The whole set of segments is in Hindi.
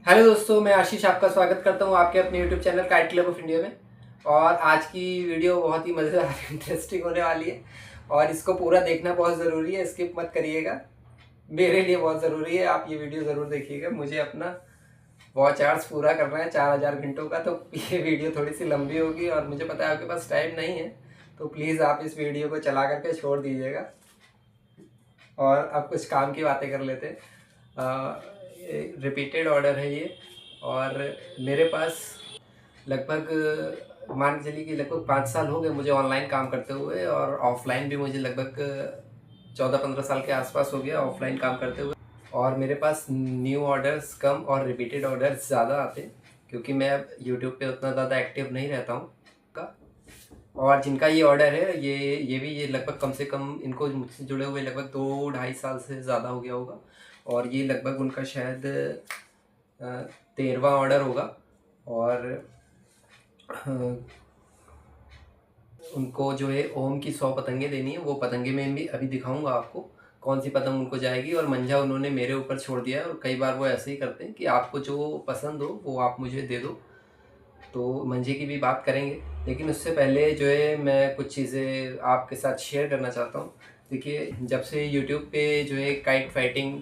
हेलो दोस्तों, मैं आशीष आपका स्वागत करता हूं आपके अपने YouTube channel kite club of India में। और आज की वीडियो बहुत ही मज़ेदार इंटरेस्टिंग होने वाली है और इसको पूरा देखना बहुत ज़रूरी है, स्किप मत करिएगा। मेरे लिए बहुत ज़रूरी है, आप ये वीडियो ज़रूर देखिएगा। मुझे अपना वॉच आवर्स पूरा करना है 4000 घंटों का, तो ये वीडियो थोड़ी सी लंबी होगी और मुझे पता है आपके पास टाइम नहीं है, तो प्लीज़ आप इस वीडियो को चला करके छोड़ दीजिएगा और अब कुछ काम की बातें कर लेते हैं। रिपीटेड ऑर्डर है ये और मेरे पास लगभग मान के चलिए कि लगभग 5 साल हो गए मुझे ऑनलाइन काम करते हुए, और ऑफलाइन भी मुझे लगभग 14-15 साल के आसपास हो गया ऑफलाइन काम करते हुए। और मेरे पास न्यू ऑर्डर्स कम और रिपीटेड ऑर्डर्स ज़्यादा आते हैं, क्योंकि मैं अब यूट्यूब पे उतना ज़्यादा एक्टिव नहीं रहता हूँ का। और जिनका ये ऑर्डर है ये भी ये लगभग कम से कम इनको मुझसे जुड़े हुए लगभग 2-2.5 साल से ज़्यादा हो गया होगा, और ये लगभग उनका शायद 13वां ऑर्डर होगा। और उनको जो है ओम की 100 पतंगे देनी है। वो पतंगे मैं भी अभी दिखाऊंगा आपको कौन सी पतंग उनको जाएगी, और मंजा उन्होंने मेरे ऊपर छोड़ दिया है। और कई बार वो ऐसे ही करते हैं कि आपको जो पसंद हो वो आप मुझे दे दो, तो मंजे की भी बात करेंगे। लेकिन उससे पहले जो है मैं कुछ चीज़ें आपके साथ शेयर करना चाहता हूँ। देखिए, जब से यूट्यूब पे जो है काइट फाइटिंग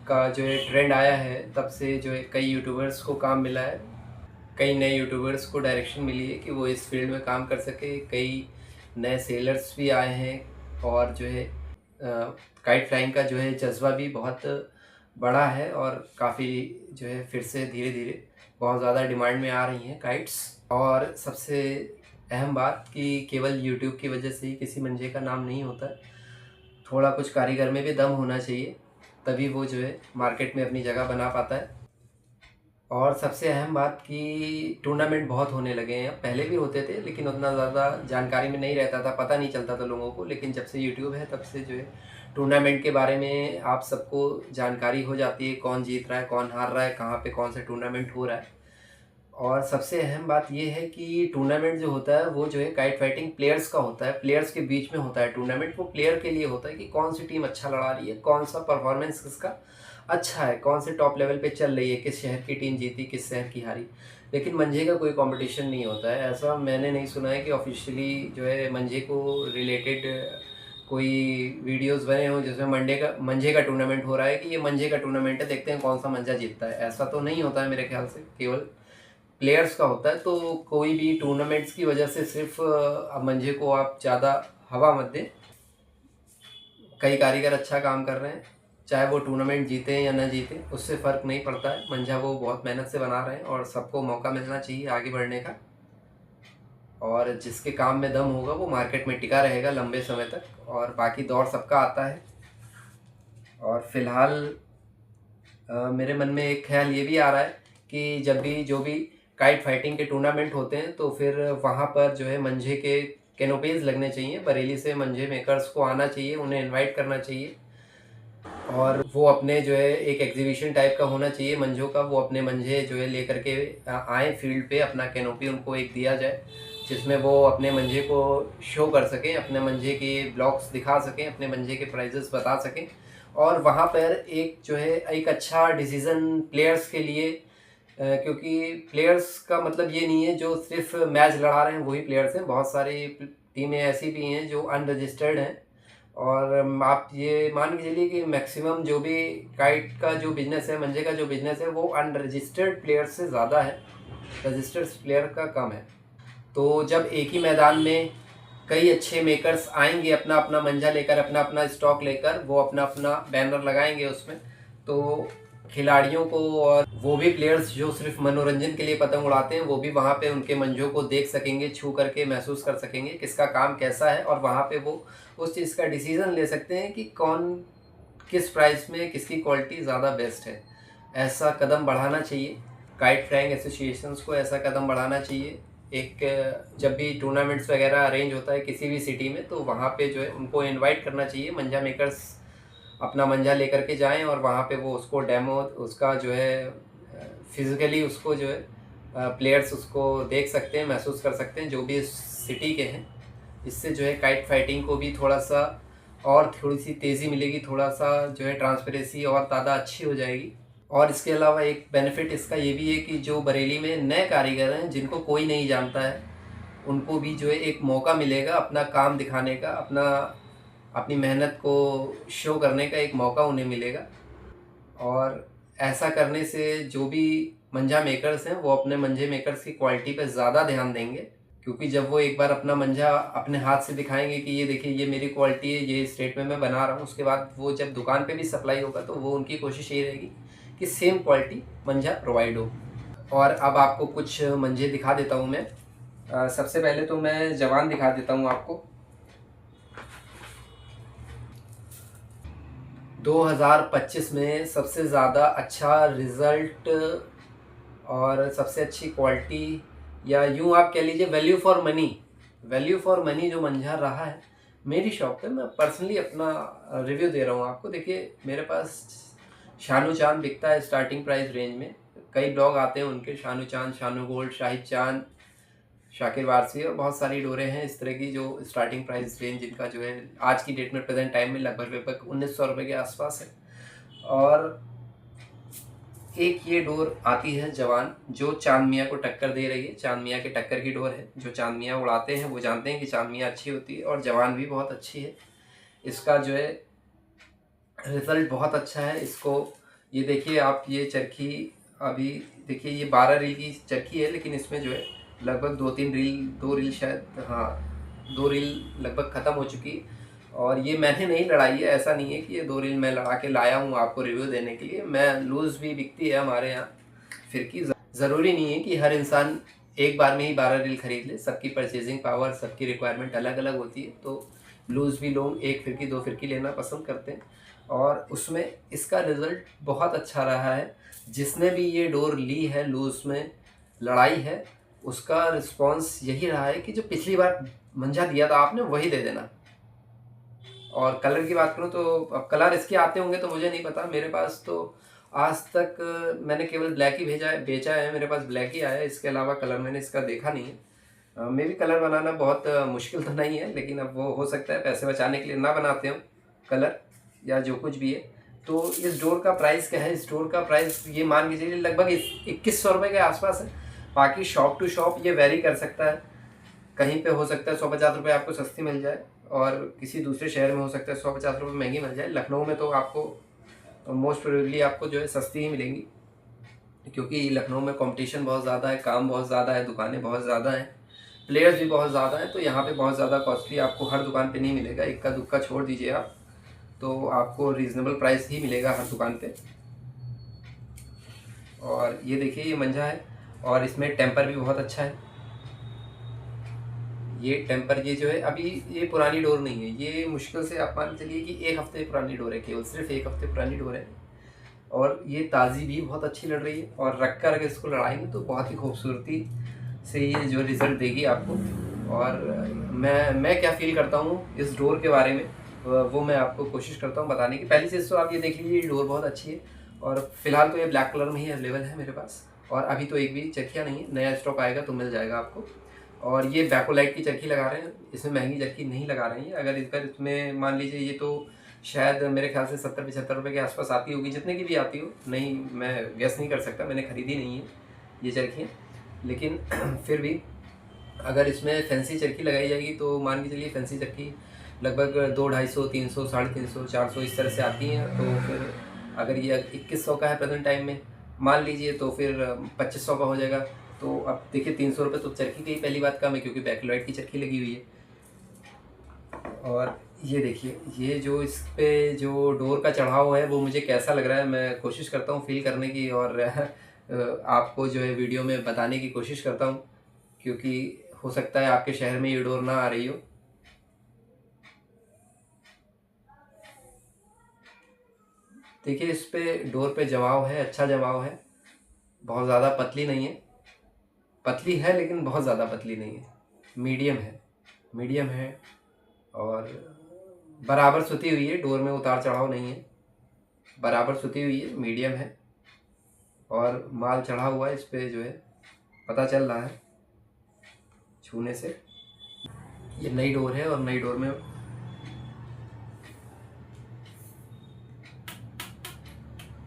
का जो है ट्रेंड आया है, तब से जो है कई यूट्यूबर्स को काम मिला है, कई नए यूट्यूबर्स को डायरेक्शन मिली है कि वो इस फील्ड में काम कर सके। कई नए सेलर्स भी आए हैं, और जो है काइट फ्लाइंग का जो है जज्बा भी बहुत बड़ा है, और काफ़ी जो है फिर से धीरे धीरे बहुत ज़्यादा डिमांड में आ रही हैं काइट्स। और सबसे अहम बात कि केवल यूट्यूब की वजह से ही किसी मंजे का नाम नहीं होता है, थोड़ा कुछ कारीगर में भी दम होना चाहिए, तभी वो जो है मार्केट में अपनी जगह बना पाता है। और सबसे अहम बात कि टूर्नामेंट बहुत होने लगे हैं। पहले भी होते थे लेकिन उतना ज़्यादा जानकारी में नहीं रहता था, पता नहीं चलता था लोगों को। लेकिन जब से यूट्यूब है तब से जो है टूर्नामेंट के बारे में आप सबको जानकारी हो जाती है, कौन जीत रहा है, कौन हार रहा है, कहाँ पे कौन सा टूर्नामेंट हो रहा है। और सबसे अहम बात ये है कि टूर्नामेंट जो होता है वो जो है काइट फाइटिंग प्लेयर्स का होता है, प्लेयर्स के बीच में होता है टूर्नामेंट। वो प्लेयर के लिए होता है कि कौन सी टीम अच्छा लड़ा रही है, कौन सा परफॉर्मेंस किसका अच्छा है, कौन से टॉप लेवल पे चल रही है, किस शहर की टीम जीती, किस शहर की हारी। लेकिन मंजे का कोई कंपटीशन नहीं होता है। ऐसा मैंने नहीं सुना है कि ऑफिशियली जो है मंजे को रिलेटेड कोई वीडियोस बने हों जिसमें मंजे का टूर्नामेंट हो रहा है कि ये मंजे का टूर्नामेंट है, देखते हैं कौन सा मंजा जीतता है। ऐसा तो नहीं होता है मेरे ख्याल से, केवल प्लेयर्स का होता है। तो कोई भी टूर्नामेंट्स की वजह से सिर्फ मंजे को आप ज़्यादा हवा मत दें। कई कारीगर अच्छा काम कर रहे हैं, चाहे वो टूर्नामेंट जीते या ना जीते उससे फ़र्क नहीं पड़ता है। मंजा वो बहुत मेहनत से बना रहे हैं और सबको मौका मिलना चाहिए आगे बढ़ने का। और जिसके काम में दम होगा वो मार्केट में टिका रहेगा लंबे समय तक, और बाकी दौर सबका आता है। और फिलहाल मेरे मन में एक ख्याल ये भी आ रहा है कि जब भी जो भी काइट फाइटिंग के टूर्नामेंट होते हैं तो फिर वहाँ पर जो है मंजे के कैनोपीज़ लगने चाहिए। बरेली से मंजे मेकर्स को आना चाहिए, उन्हें इनवाइट करना चाहिए, और वो अपने जो है एक एग्जीबिशन टाइप का होना चाहिए मंजों का। वो अपने मंजे जो है लेकर के आए फील्ड पे, अपना कैनोपी उनको एक दिया जाए जिसमें वो अपने मंजे को शो कर सकें, अपने मंजे के ब्लॉग्स दिखा सकें, अपने मंजे के प्राइजेस बता सकें। और वहाँ पर एक जो है एक अच्छा डिसीज़न प्लेयर्स के लिए, क्योंकि प्लेयर्स का मतलब ये नहीं है जो सिर्फ मैच लड़ा रहे हैं वही प्लेयर्स हैं। बहुत सारी टीमें ऐसी भी हैं जो अनरजिस्टर्ड हैं, और आप ये मान के चलिए कि मैक्सिमम जो भी काइट का जो बिज़नेस है, मंजे का जो बिज़नेस है, वो अनरजिस्टर्ड प्लेयर से ज़्यादा है, रजिस्टर्ड प्लेयर का कम है। तो जब एक ही मैदान में कई अच्छे मेकर्स आएंगे अपना अपना मंजा लेकर, अपना अपना स्टॉक लेकर, वो अपना अपना बैनर लगाएंगे उसमें, तो खिलाड़ियों को और वो भी प्लेयर्स जो सिर्फ मनोरंजन के लिए पतंग उड़ाते हैं वो भी वहाँ पे उनके मंजों को देख सकेंगे, छू करके महसूस कर सकेंगे किसका काम कैसा है, और वहाँ पे वो उस चीज़ का डिसीज़न ले सकते हैं कि कौन किस प्राइस में किसकी क्वालिटी ज़्यादा बेस्ट है। ऐसा कदम बढ़ाना चाहिए, काइट फ्लाइंग एसोसिएशंस को ऐसा कदम बढ़ाना चाहिए। एक जब भी टूर्नामेंट्स वगैरह अरेंज होता है किसी भी सिटी में, तो वहाँ पे जो है उनको इनवाइट करना चाहिए। मंजा मेकर्स अपना मंजा लेकर के जाएं और वहाँ पे वो उसको डेमो उसका जो है फिज़िकली उसको जो है प्लेयर्स उसको देख सकते हैं, महसूस कर सकते हैं जो भी इस सिटी के हैं। इससे जो है काइट फाइटिंग को भी थोड़ा सा और थोड़ी सी तेज़ी मिलेगी, थोड़ा सा जो है ट्रांसपेरेंसी और ज़्यादा अच्छी हो जाएगी। और इसके अलावा एक बेनिफिट इसका ये भी है कि जो बरेली में नए कारीगर हैं जिनको कोई नहीं जानता है, उनको भी जो है एक मौका मिलेगा अपना काम दिखाने का, अपनी मेहनत को शो करने का एक मौका उन्हें मिलेगा। और ऐसा करने से जो भी मंजा मेकर्स हैं वो अपने मंजे मेकर्स की क्वालिटी पे ज़्यादा ध्यान देंगे, क्योंकि जब वो एक बार अपना मंजा अपने हाथ से दिखाएंगे कि ये देखिए ये मेरी क्वालिटी है, ये स्टेट में मैं बना रहा हूँ, उसके बाद वो जब दुकान पे भी सप्लाई होगा तो वो उनकी कोशिश यही रहेगी कि सेम क्वालिटी मंजा प्रोवाइड हो। और अब आपको कुछ मंजे दिखा देता हूँ मैं। सबसे पहले तो मैं जवान दिखा देता हूँ आपको। 2025 में सबसे ज़्यादा अच्छा रिज़ल्ट और सबसे अच्छी क्वालिटी, या यूँ आप कह लीजिए वैल्यू फॉर मनी जो मंझा रहा है मेरी शॉप पे। मैं पर्सनली अपना रिव्यू दे रहा हूँ आपको। देखिए मेरे पास शानू चांद बिकता है स्टार्टिंग प्राइस रेंज में। कई ब्लॉग आते हैं उनके, शानू चांद, शानू गोल्ड, शाहिद चांद, शाकिर वारसी और बहुत सारी डोरें हैं इस तरह की जो स्टार्टिंग प्राइस रेंज जिनका जो है आज की डेट में प्रेजेंट टाइम में लगभग 1900 रुपये के आसपास है। और एक ये डोर आती है जवान जो चांद मियाँ को टक्कर दे रही है। चांद मियाँ के टक्कर की डोर है। जो चांद मियाँ उड़ाते हैं वो जानते हैं कि चांद मियाँ अच्छी होती है और जवान भी बहुत अच्छी है। इसका जो है रिज़ल्ट बहुत अच्छा है। इसको ये देखिए आप, ये चरखी अभी देखिए ये 12 रील की चरखी है, लेकिन इसमें जो है लगभग 2 रील शायद, हाँ 2 रील लगभग ख़त्म हो चुकी है। और ये मैंने नहीं लड़ाई है, ऐसा नहीं है कि ये 2 रील मैं लड़ा के लाया हूँ आपको रिव्यू देने के लिए। मैं लूज़ भी बिकती है हमारे यहाँ फिरकी। ज़रूरी नहीं है कि हर इंसान एक बार में ही 12 रील खरीद ले। सबकी परचेजिंग पावर, सबकी रिक्वायरमेंट अलग अलग होती है। तो लूज़ भी लोग 1 फिरकी 2 फिरकी लेना पसंद करते हैं और उसमें इसका रिज़ल्ट बहुत अच्छा रहा है। जिसने भी ये डोर ली है लूज़ में लड़ाई है, उसका रिस्पॉन्स यही रहा है कि जो पिछली बार मंझा दिया था आपने वही दे देना। और कलर की बात करूँ तो अब कलर इसके आते होंगे तो मुझे नहीं पता। मेरे पास तो आज तक मैंने केवल ब्लैक ही बेचा है। मेरे पास ब्लैक ही आया है, इसके अलावा कलर मैंने इसका देखा नहीं है। मे भी कलर बनाना बहुत मुश्किल तो नहीं है, लेकिन अब वो हो सकता है पैसे बचाने के लिए ना बनाते हो कलर या जो कुछ भी है। तो इस डोर का प्राइस क्या है? इस डोर का प्राइस ये मान के चलिए लगभग 2100 रुपये के आसपास है। बाकी शॉप टू शॉप ये वेरी कर सकता है। कहीं पे हो सकता है 150 रुपये आपको सस्ती मिल जाए और किसी दूसरे शहर में हो सकता है 150 रुपये महंगी मिल जाए। लखनऊ में तो आपको मोस्ट प्रोबेबली आपको जो है सस्ती ही मिलेंगी, क्योंकि लखनऊ में कंपटीशन बहुत ज़्यादा है, काम बहुत ज़्यादा है, दुकानें बहुत ज़्यादा हैं, प्लेयर्स भी बहुत ज़्यादा हैं। तो यहाँ पे बहुत ज़्यादा कॉस्टली आपको हर दुकान पे नहीं मिलेगा। इक्का दुक्का छोड़ दीजिए आप, तो आपको रीज़नेबल प्राइस ही मिलेगा हर दुकान पे। और ये देखिए ये मंझा है और इसमें टेम्पर भी बहुत अच्छा है। ये टेम्पर ये जो है अभी ये पुरानी डोर नहीं है, ये मुश्किल से आप मान चलिए कि 1 हफ्ते पुरानी डोर है, केवल सिर्फ 1 हफ्ते पुरानी डोर है। और ये ताज़ी भी बहुत अच्छी लड़ रही है और रख कर अगर इसको लड़ाएंगे तो बहुत ही खूबसूरती से ये जो रिज़ल्ट देगी आपको। और मैं क्या फ़ील करता हूँ इस डोर के बारे में वो मैं आपको कोशिश करता हूँ बताने की। पहली चीज़ तो आप ये देख लीजिए ये डोर बहुत अच्छी है और फिलहाल तो ये ब्लैक कलर में ही अवेलेबल है मेरे पास। और अभी तो एक भी चरखियाँ नहीं है, नया स्टॉक आएगा तो मिल जाएगा आपको। और ये बैकोलाइट की चरखी लगा रहे हैं, इसमें महंगी चरखी नहीं लगा रहे हैं। अगर इसमें मान लीजिए ये तो शायद मेरे ख्याल से 70-75 रुपये के आसपास आती होगी, जितने की भी आती हो, नहीं मैं गेस नहीं कर सकता, मैंने ख़रीदी नहीं है ये चरखियाँ। लेकिन फिर भी अगर इसमें फैंसी चरखी लगाई जाएगी तो मान के चलिए फैंसी चरखी लगभग 200, 250, 300, 350, 400 इस तरह से आती हैं। तो फिर अगर ये 2100 का है प्रेजेंट टाइम में मान लीजिए, तो फिर 2500 का हो जाएगा। तो अब देखिए 300 रुपये तो चरखी की पहली बात कम है, क्योंकि बैकलाइट की चरखी लगी हुई है। और ये देखिए ये जो इस पे जो डोर का चढ़ाव है वो मुझे कैसा लग रहा है, मैं कोशिश करता हूँ फील करने की और आपको जो है वीडियो में बताने की कोशिश करता हूँ, क्योंकि हो सकता है आपके शहर में ये डोर ना आ रही हो। देखिए इस पे डोर पे जमाव है, अच्छा जमाव है, बहुत ज़्यादा पतली नहीं है, पतली है लेकिन बहुत ज़्यादा पतली नहीं है, मीडियम है और बराबर सुती हुई है। डोर में उतार चढ़ाव नहीं है, बराबर सुती हुई है, मीडियम है और माल चढ़ा हुआ है। इस पे जो है पता चल रहा है छूने से। ये नई डोर है और नई डोर में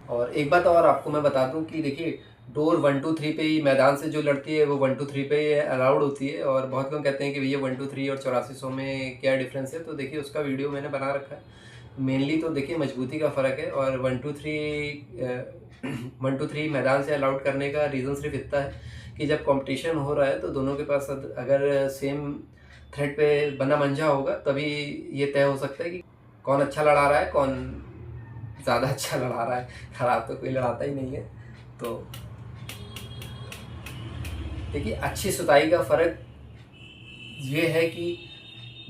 और एक बात और आपको मैं बता दूं कि देखिए, डोर 1 2 3 पे ही मैदान से जो लड़ती है वो 1 2 3 पे ही अलाउड होती है। और बहुत लोग कहते हैं कि भैया 1 2 3 और 8400 में क्या डिफरेंस है, तो देखिए उसका वीडियो मैंने बना रखा है। मेनली तो देखिए मजबूती का फ़र्क है, और 1 2 3 1 2 3 मैदान से अलाउड करने का रीज़न सिर्फ इतना है कि जब कंपटीशन हो रहा है तो दोनों के पास अगर सेम थ्रेड पे बना मंझा होगा, तभी ये तय हो सकता है कि कौन अच्छा लड़ा रहा है, कौन ज़्यादा अच्छा लड़ा रहा है। खराब तो कोई लड़ाता ही नहीं है। तो देखिए, अच्छी सुताई का फ़र्क ये है कि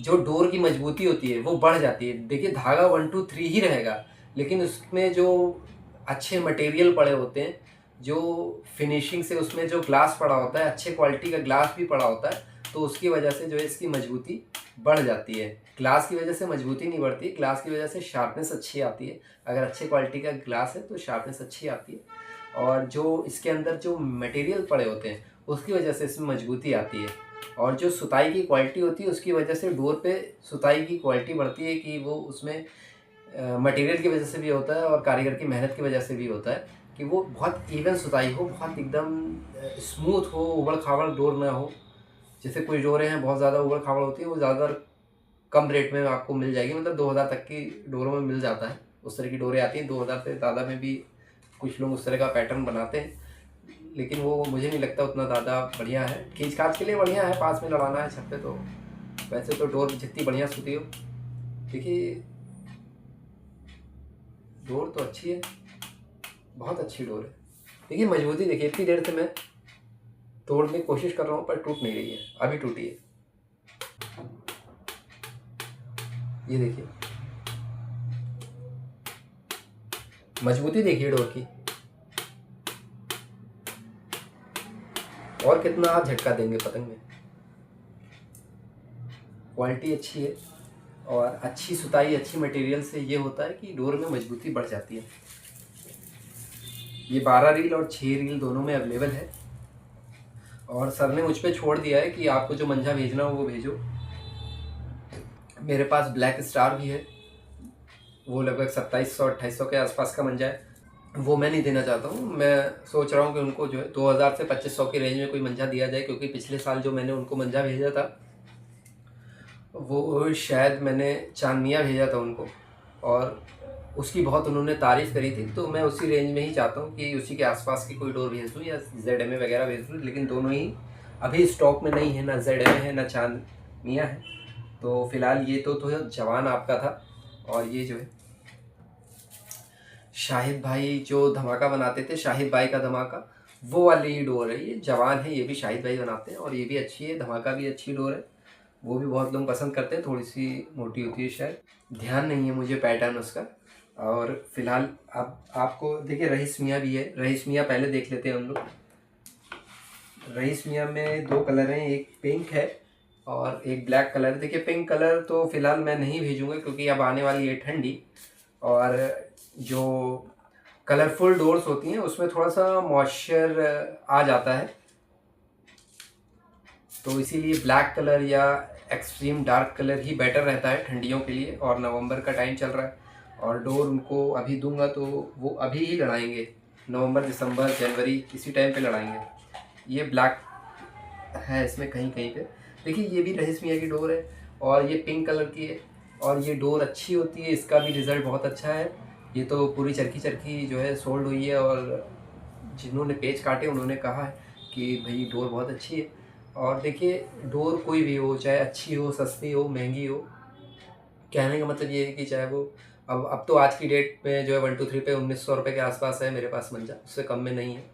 जो डोर की मजबूती होती है वो बढ़ जाती है। देखिए, धागा 1 2 3 ही रहेगा, लेकिन उसमें जो अच्छे मटेरियल पड़े होते हैं, जो फिनिशिंग से उसमें जो ग्लास पड़ा होता है, अच्छे क्वालिटी का ग्लास भी पड़ा होता है, तो उसकी वजह से जो है इसकी मजबूती बढ़ जाती है। ग्लास की वजह से मजबूती नहीं बढ़ती, ग्लास की वजह से शार्पनेस अच्छी आती है। अगर अच्छे क्वालिटी का ग्लास है तो शार्पनेस अच्छी आती है, और जो इसके अंदर जो मटेरियल पड़े होते हैं उसकी वजह से इसमें मजबूती आती है। और जो सुताई की क्वालिटी होती है उसकी वजह से डोर पे सुताई की क्वालिटी बढ़ती है, कि वो उसमें मटेरियल की वजह से भी होता है और कारीगर की मेहनत की वजह से भी होता है कि वो बहुत इवन सुताई हो, बहुत एकदम स्मूथ हो, उबड़ खाबड़ डोर ना हो। जैसे कुछ डोरें हैं बहुत ज़्यादा उबड़ खाबड़ होती है, वो ज़्यादा कम रेट में आपको मिल जाएगी, मतलब 2000 तक की डोरों में मिल जाता है। उस तरह की डोरें आती हैं, 2000 से ज़्यादा में भी कुछ लोग उस तरह का पैटर्न बनाते हैं, लेकिन वो मुझे नहीं लगता उतना ज़्यादा बढ़िया है। खींच खाच के लिए बढ़िया है, पास में लड़ाना है छत पे तो वैसे तो डोर जितनी बढ़िया सूती हो। देखिए, डोर तो अच्छी है, बहुत अच्छी डोर है। देखिए मजबूती, देखिए इतनी देर से मैं तोड़ने की कोशिश कर रहा हूँ पर टूट नहीं रही है, अभी टूटी है। ये देखिए मजबूती, देखिए डोर की। और कितना आप झटका देंगे पतंग में। क्वालिटी अच्छी है, और अच्छी सुताई अच्छी मटेरियल से ये होता है कि डोर में मजबूती बढ़ जाती है। ये 12 रील और 6 रील दोनों में अवेलेबल है, और सर ने मुझ पे छोड़ दिया है कि आपको जो मंझा भेजना हो वो भेजो। मेरे पास ब्लैक स्टार भी है, वो लगभग 2700-2800 के आसपास का मंझा है। वो मैं नहीं देना चाहता हूँ, मैं सोच रहा हूँ कि उनको जो है 2000 से 2500 की रेंज में कोई मंझा दिया जाए, क्योंकि पिछले साल जो मैंने उनको मंझा भेजा था वो शायद मैंने चांदनिया भेजा था उनको, और उसकी बहुत उन्होंने तारीफ़ करी थी। तो मैं उसी रेंज में ही चाहता हूँ कि उसी के आसपास की कोई डोर भेज दूँ या ZMA वगैरह भेज दूँ, लेकिन दोनों ही अभी स्टॉक में नहीं है, ना ZMA है ना चांदनिया है। तो फिलहाल ये तो जवान आपका था, और ये जो है शाहिद भाई जो धमाका बनाते थे, शाहिद भाई का धमाका, वो वाली ही डोर है। ये जवान है, ये भी शाहिद भाई बनाते हैं, और ये भी अच्छी है, धमाका भी अच्छी डोर है। वो भी बहुत लोग पसंद करते हैं, थोड़ी सी मोटी होती है शायद, ध्यान नहीं है मुझे पैटर्न उसका। और फिलहाल अब आपको देखिए रईस मियाँ भी है, रईस मियाँ पहले देख लेते हैं हम लोग। रईस मियाँ में 2 कलर हैं, एक पिंक है और एक ब्लैक कलर। देखिए पिंक कलर तो फिलहाल मैं नहीं भेजूँगा, क्योंकि अब आने वाली है ठंडी, और जो कलरफुल डोर्स होती हैं उसमें थोड़ा सा मॉइस्चर आ जाता है, तो इसीलिए ब्लैक कलर या एक्सट्रीम डार्क कलर ही बेटर रहता है ठंडियों के लिए। और नवंबर का टाइम चल रहा है, और डोर उनको अभी दूंगा तो वो अभी ही लड़ाएंगे, नवंबर दिसंबर जनवरी इसी टाइम पे लड़ाएंगे। ये ब्लैक है इसमें कहीं कहीं पे। देखिए ये भी रईस मियाँ की डोर है, और ये पिंक कलर की है, और ये डोर अच्छी होती है, इसका भी रिज़ल्ट बहुत अच्छा है। ये तो पूरी चरखी चरखी जो है सोल्ड हुई है, और जिन्होंने पेज काटे उन्होंने कहा है कि भाई डोर बहुत अच्छी है। और देखिए डोर कोई भी हो, चाहे अच्छी हो, सस्ती हो, महंगी हो, कहने का मतलब ये है कि चाहे वो अब तो आज की डेट में जो है 1 2 3 पे 1900 रुपये के आसपास है मेरे पास मंजा, उससे कम में नहीं है।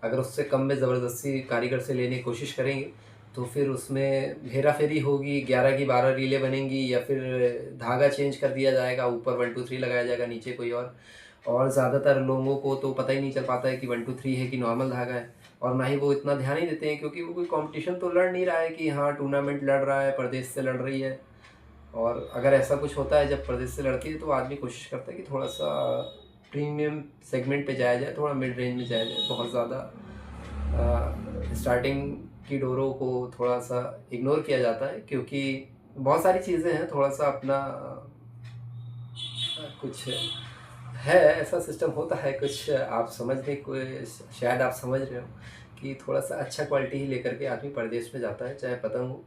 अगर उससे कम में ज़बरदस्ती कारीगर से लेने की कोशिश करेंगे तो फिर उसमें हेरा फेरी होगी, 11 की 12 रीलें बनेंगी, या फिर धागा चेंज कर दिया जाएगा, ऊपर 1 2 3 लगाया जाएगा, नीचे कोई और ज़्यादातर लोगों को तो पता ही नहीं चल पाता है कि 1 2 3 है कि नॉर्मल धागा है, और ना ही वो इतना ध्यान ही देते हैं, क्योंकि वो कोई कंपटीशन तो लड़ नहीं रहा है कि हाँ टूर्नामेंट लड़ रहा है, प्रदेश से लड़ रही है। और अगर ऐसा कुछ होता है जब प्रदेश से लड़ती है तो आदमी कोशिश करता है कि थोड़ा सा प्रीमियम सेगमेंट पे जाया जाए, थोड़ा मिड रेंज में जाया जाए। बहुत ज़्यादा स्टार्टिंग की डोरों को थोड़ा सा इग्नोर किया जाता है, क्योंकि बहुत सारी चीज़ें हैं, थोड़ा सा अपना कुछ है, ऐसा सिस्टम होता है कुछ, आप समझने को शायद आप समझ रहे हो कि थोड़ा-सा अच्छा क्वालिटी ही लेकर के आदमी परदेश में जाता है, चाहे पतंग हो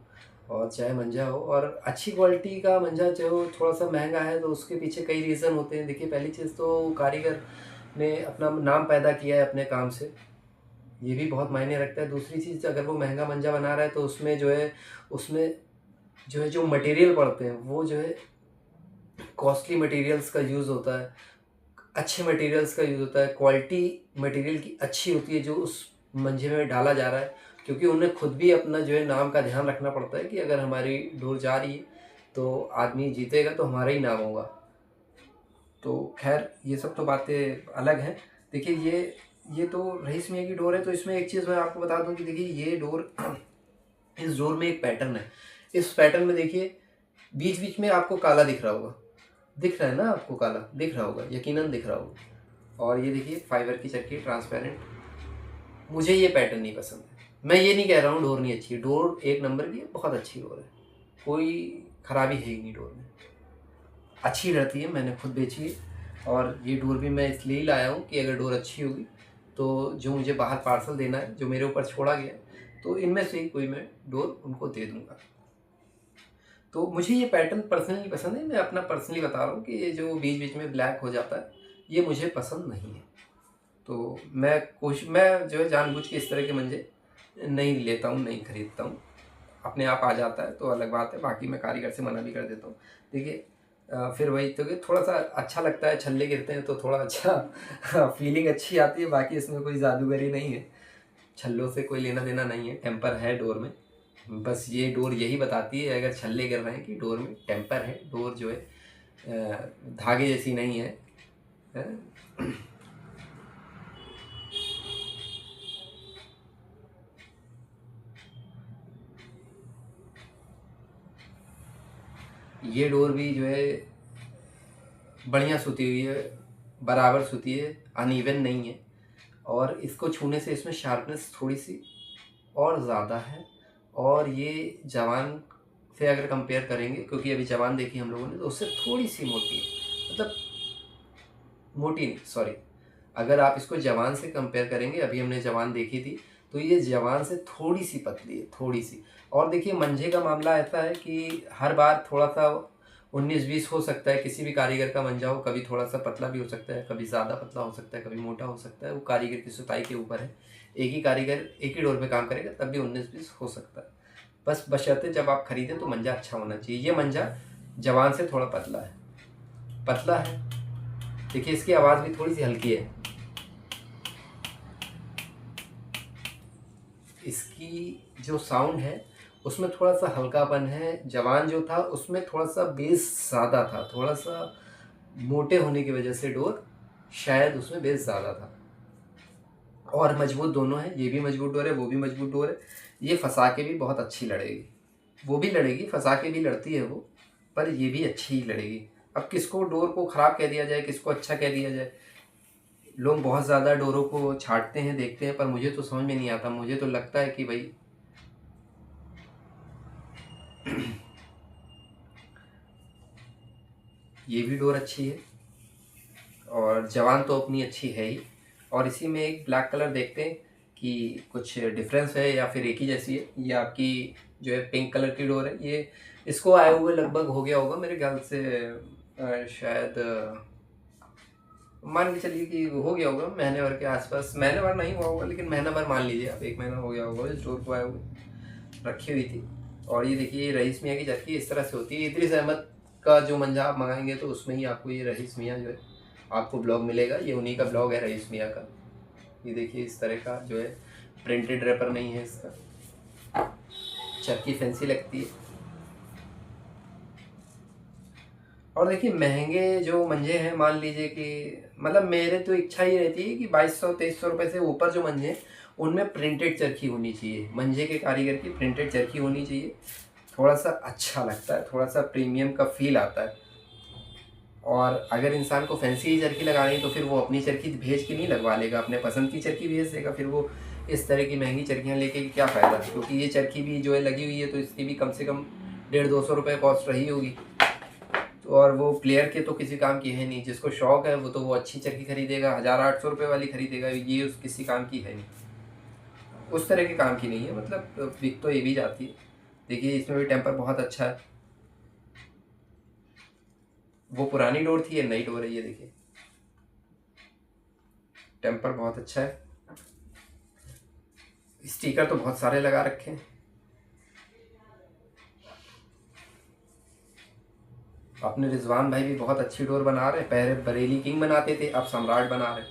और चाहे मंजा हो। और अच्छी क्वालिटी का मंजा जो थोड़ा-सा महँगा है तो उसके पीछे कई रीज़न होते हैं। देखिए, पहली चीज़ तो कारीगर ने अपना नाम पैदा किया है अपने काम से, ये भी बहुत मायने रखता है। दूसरी चीज़, अगर वो महँगा मंजा बना रहा है तो उसमें जो मटेरियल पड़ते हैं वो जो है कॉस्टली मटेरियल्स का यूज़ होता है, अच्छे मटेरियल्स का यूज़ होता है, क्वालिटी मटेरियल की अच्छी होती है जो उस मंजे में डाला जा रहा है। क्योंकि उन्हें खुद भी अपना जो है नाम का ध्यान रखना पड़ता है कि अगर हमारी डोर जा रही है तो आदमी जीतेगा तो हमारा ही नाम होगा। तो ख़ैर ये सब तो बातें अलग हैं। देखिए, ये तो रईस मियाँ की डोर है, तो इसमें एक चीज़ मैं आपको बता दूँ कि देखिए ये डोर इस डोर में एक पैटर्न है। इस पैटर्न में देखिए बीच-बीच में आपको काला दिख रहा होगा। दिख रहा है ना आपको काला? दिख रहा होगा, यकीनन दिख रहा होगा। और ये देखिए फाइबर की चक्की ट्रांसपेरेंट। मुझे ये पैटर्न नहीं पसंद है। मैं ये नहीं कह रहा हूँ डोर नहीं अच्छी है, डोर एक नंबर की है, बहुत अच्छी डोर है। कोई खराबी है ही नहीं डोर में। अच्छी रहती है, मैंने खुद बेची है। और ये डोर भी मैं इसलिए ही लाया हूँ कि अगर डोर अच्छी होगी तो जो मुझे बाहर पार्सल देना है, जो मेरे ऊपर छोड़ा गया है, तो इनमें से ही कोई मैं डोर उनको दे दूँगा। तो मुझे ये पैटर्न पर्सनली पसंद है, मैं अपना पर्सनली बता रहा हूँ कि ये जो बीच-बीच में ब्लैक हो जाता है, ये मुझे पसंद नहीं है। तो मैं जो है जानबूझ के इस तरह के मंजे नहीं लेता हूँ, नहीं खरीदता हूँ। अपने आप आ जाता है तो अलग बात है, बाकी मैं कारीगर से मना भी कर देता हूँ। देखिए, फिर वही तो कि थोड़ा-सा अच्छा लगता है, छल्ले गिरते हैं तो थोड़ा अच्छा फीलिंग अच्छी आती है, बाकी इसमें कोई जादूगरी नहीं है। छल्लों से कोई लेना-देना नहीं है, टेम्पर है डोर में। बस ये डोर यही बताती है अगर छल्ले गिर रहे हैं कि डोर में टेम्पर है, डोर जो है धागे जैसी नहीं है। हैं? ये डोर भी जो है बढ़िया सूती हुई है, बराबर सूती है, अनइवन नहीं है। और इसको छूने से इसमें शार्पनेस थोड़ी-सी और ज़्यादा है। और ये जवान से अगर कंपेयर करेंगे, क्योंकि अभी जवान देखी हम लोगों ने, तो उससे थोड़ी-सी मोटी है। मतलब मोटी नहीं, सॉरी। अगर आप इसको जवान से कंपेयर करेंगे, अभी हमने जवान देखी थी, तो ये जवान से थोड़ी-सी पतली है, थोड़ी-सी। और देखिए, मंझे का मामला ऐसा है कि हर बार थोड़ा-सा 19-20 हो सकता है, किसी भी कारीगर का मंजा हो, कभी थोड़ा-सा पतला भी हो सकता है, कभी ज़्यादा पतला हो सकता है, कभी मोटा हो सकता है, वो कारीगर की सुताई के ऊपर है। एक ही कारीगर एक ही डोर पे काम करेगा तब भी 19-20 हो सकता है। बस बशर्ते जब आप खरीदें तो मंजा अच्छा होना चाहिए। ये मंजा जवान से थोड़ा पतला है, पतला है। देखिए, इसकी आवाज़ भी थोड़ी-सी हल्की है। इसकी जो साउंड है उसमें थोड़ा-सा हल्कापन है। जवान जो था उसमें थोड़ा-सा बेस ज़्यादा था, थोड़ा-सा मोटे होने की वजह से डोर शायद उसमें बेस ज़्यादा था। और मजबूत दोनों हैं, ये भी मजबूत डोर है, वो भी मजबूत डोर है। ये फँसा के भी बहुत अच्छी लड़ेगी। वो भी लड़ेगी, फँसा के भी लड़ती है वो, पर ये भी अच्छी ही लड़ेगी। अब किसको डोर को ख़राब कह दिया जाए, किसको अच्छा कह दिया जाए। लोग बहुत ज़्यादा डोरों को छाँटते हैं, देखते हैं, पर मुझे तो समझ में नहीं आता। मुझे तो लगता है कि भई ये भी डोर अच्छी है और जवान तो अपनी अच्छी है ही। और इसी में एक ब्लैक कलर देखते हैं कि कुछ डिफरेंस है या फिर एक ही जैसी है। ये आपकी जो है पिंक कलर की डोर है। ये इसको आए हुए लगभग हो गया होगा मेरे ख्याल से, शायद मान के चलिए कि हो गया होगा महीने भर के आसपास। महीने भर नहीं हुआ होगा, लेकिन महीना भर मान लीजिए आप, 1 महीना हो गया होगा इस डोर को आए हुए। रखी हुई थी। और ये देखिए, रईस मियाँ की चक्की इस तरह से होती है। इदरीस अहमद का जो मंजा आप मंगाएंगे तो उसमें ही आपको ये रईस मियाँ जो है आपको ब्लॉग मिलेगा। ये उन्हीं का ब्लॉग है रईस मियाँ का। ये देखिए, इस तरह का जो है प्रिंटेड रैपर नहीं है इसका। चक्की फैंसी लगती है। और देखिए, महंगे जो मंजे हैं, मान लीजिए कि मतलब मेरे तो इच्छा ही रहती है कि 2200-2300 रुपये से ऊपर जो मंजे हैं उनमें प्रिंटेड चरखी होनी चाहिए। मंजे के कारीगर की प्रिंटेड चरखी होनी चाहिए। थोड़ा सा अच्छा लगता है, थोड़ा सा प्रीमियम का फील आता है। और अगर इंसान को फैंसी ही चरखी लगानी है तो फिर वो अपनी चरखी भेज के नहीं लगवा लेगा, अपने पसंद की चरखी भेज देगा। फिर वो इस तरह की महंगी चरखियाँ लेके क्या फ़ायदा, क्योंकि ये चरखी भी जो है लगी हुई है तो इसकी भी कम से कम 150-200 रुपये कॉस्ट रही होगी। तो और वो प्लेयर के तो किसी काम की है नहीं, जिसको शौक है वो तो वो अच्छी चरखी खरीदेगा, 1800 वाली खरीदेगा, ये उस किसी काम की है नहीं, उस तरह के काम की नहीं है। मतलब बिक तो ये भी जाती है। देखिए इसमें भी टेम्पर बहुत अच्छा है। वो पुरानी डोर थी, ये नई डोर है, ये देखिए टेम्पर बहुत अच्छा है। स्टिकर तो बहुत सारे लगा रखे हैं। अपने रिजवान भाई भी बहुत अच्छी डोर बना रहे हैं, पहले बरेली किंग बनाते थे, अब सम्राट बना रहे हैं,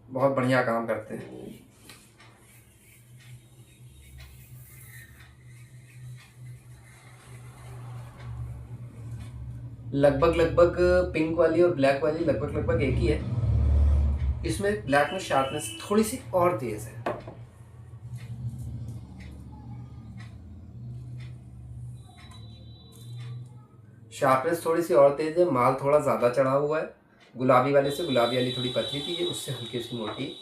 बहुत बढ़िया काम करते हैं। लगभग पिंक वाली और ब्लैक वाली लगभग एक ही है। इसमें ब्लैक में शार्पनेस थोड़ी सी और तेज है। शार्पनेस थोड़ी सी और तेज है, माल थोड़ा ज़्यादा चढ़ा हुआ है। गुलाबी वाले से, गुलाबी वाली थोड़ी पतली थी, ये उससे हल्की सी मोटी।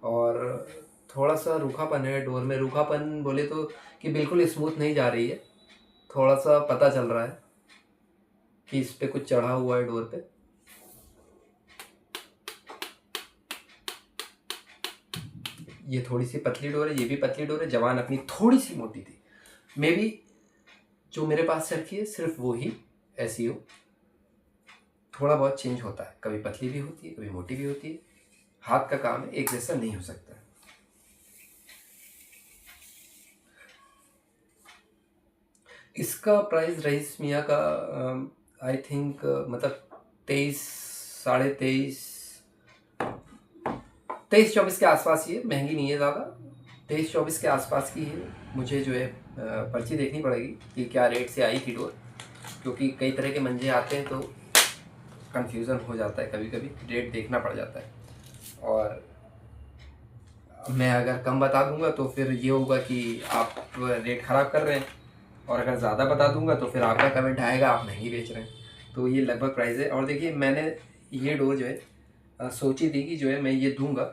और थोड़ा सा रूखापन है डोर में। रूखापन बोले तो कि बिल्कुल स्मूथ नहीं जा रही है, थोड़ा सा पता चल रहा है कि इस पे कुछ चढ़ा हुआ है डोर पे। ये थोड़ी सी पतली डोर है, ये भी पतली डोर है। जवान अपनी थोड़ी सी मोटी थी, मे बी जो मेरे पास रखी है सिर्फ वो ही ऐसी हो। थोड़ा बहुत चेंज होता है, कभी पतली भी होती है, कभी मोटी भी होती है। हाथ का काम है, एक जैसा नहीं हो सकता। इसका प्राइस रईस मियाँ का आई थिंक मतलब 23, साढ़े 23-24 के आसपास ही है। महंगी नहीं है ज़्यादा, 23-24 के आसपास की है। मुझे जो है पर्ची देखनी पड़ेगी कि क्या रेट से आई थी डोर, क्योंकि कई तरह के मंजे आते हैं तो कंफ्यूज़न हो जाता है, कभी कभी रेट देखना पड़ जाता है। और मैं अगर कम बता दूंगा तो फिर ये होगा कि आप रेट ख़राब कर रहे हैं, और अगर ज़्यादा बता दूंगा तो फिर आपका कमेंट आएगा आप महंगी बेच रहे हैं। तो ये लगभग प्राइस है। और देखिए मैंने ये डोर जो है सोची थी कि जो है मैं ये दूंगा,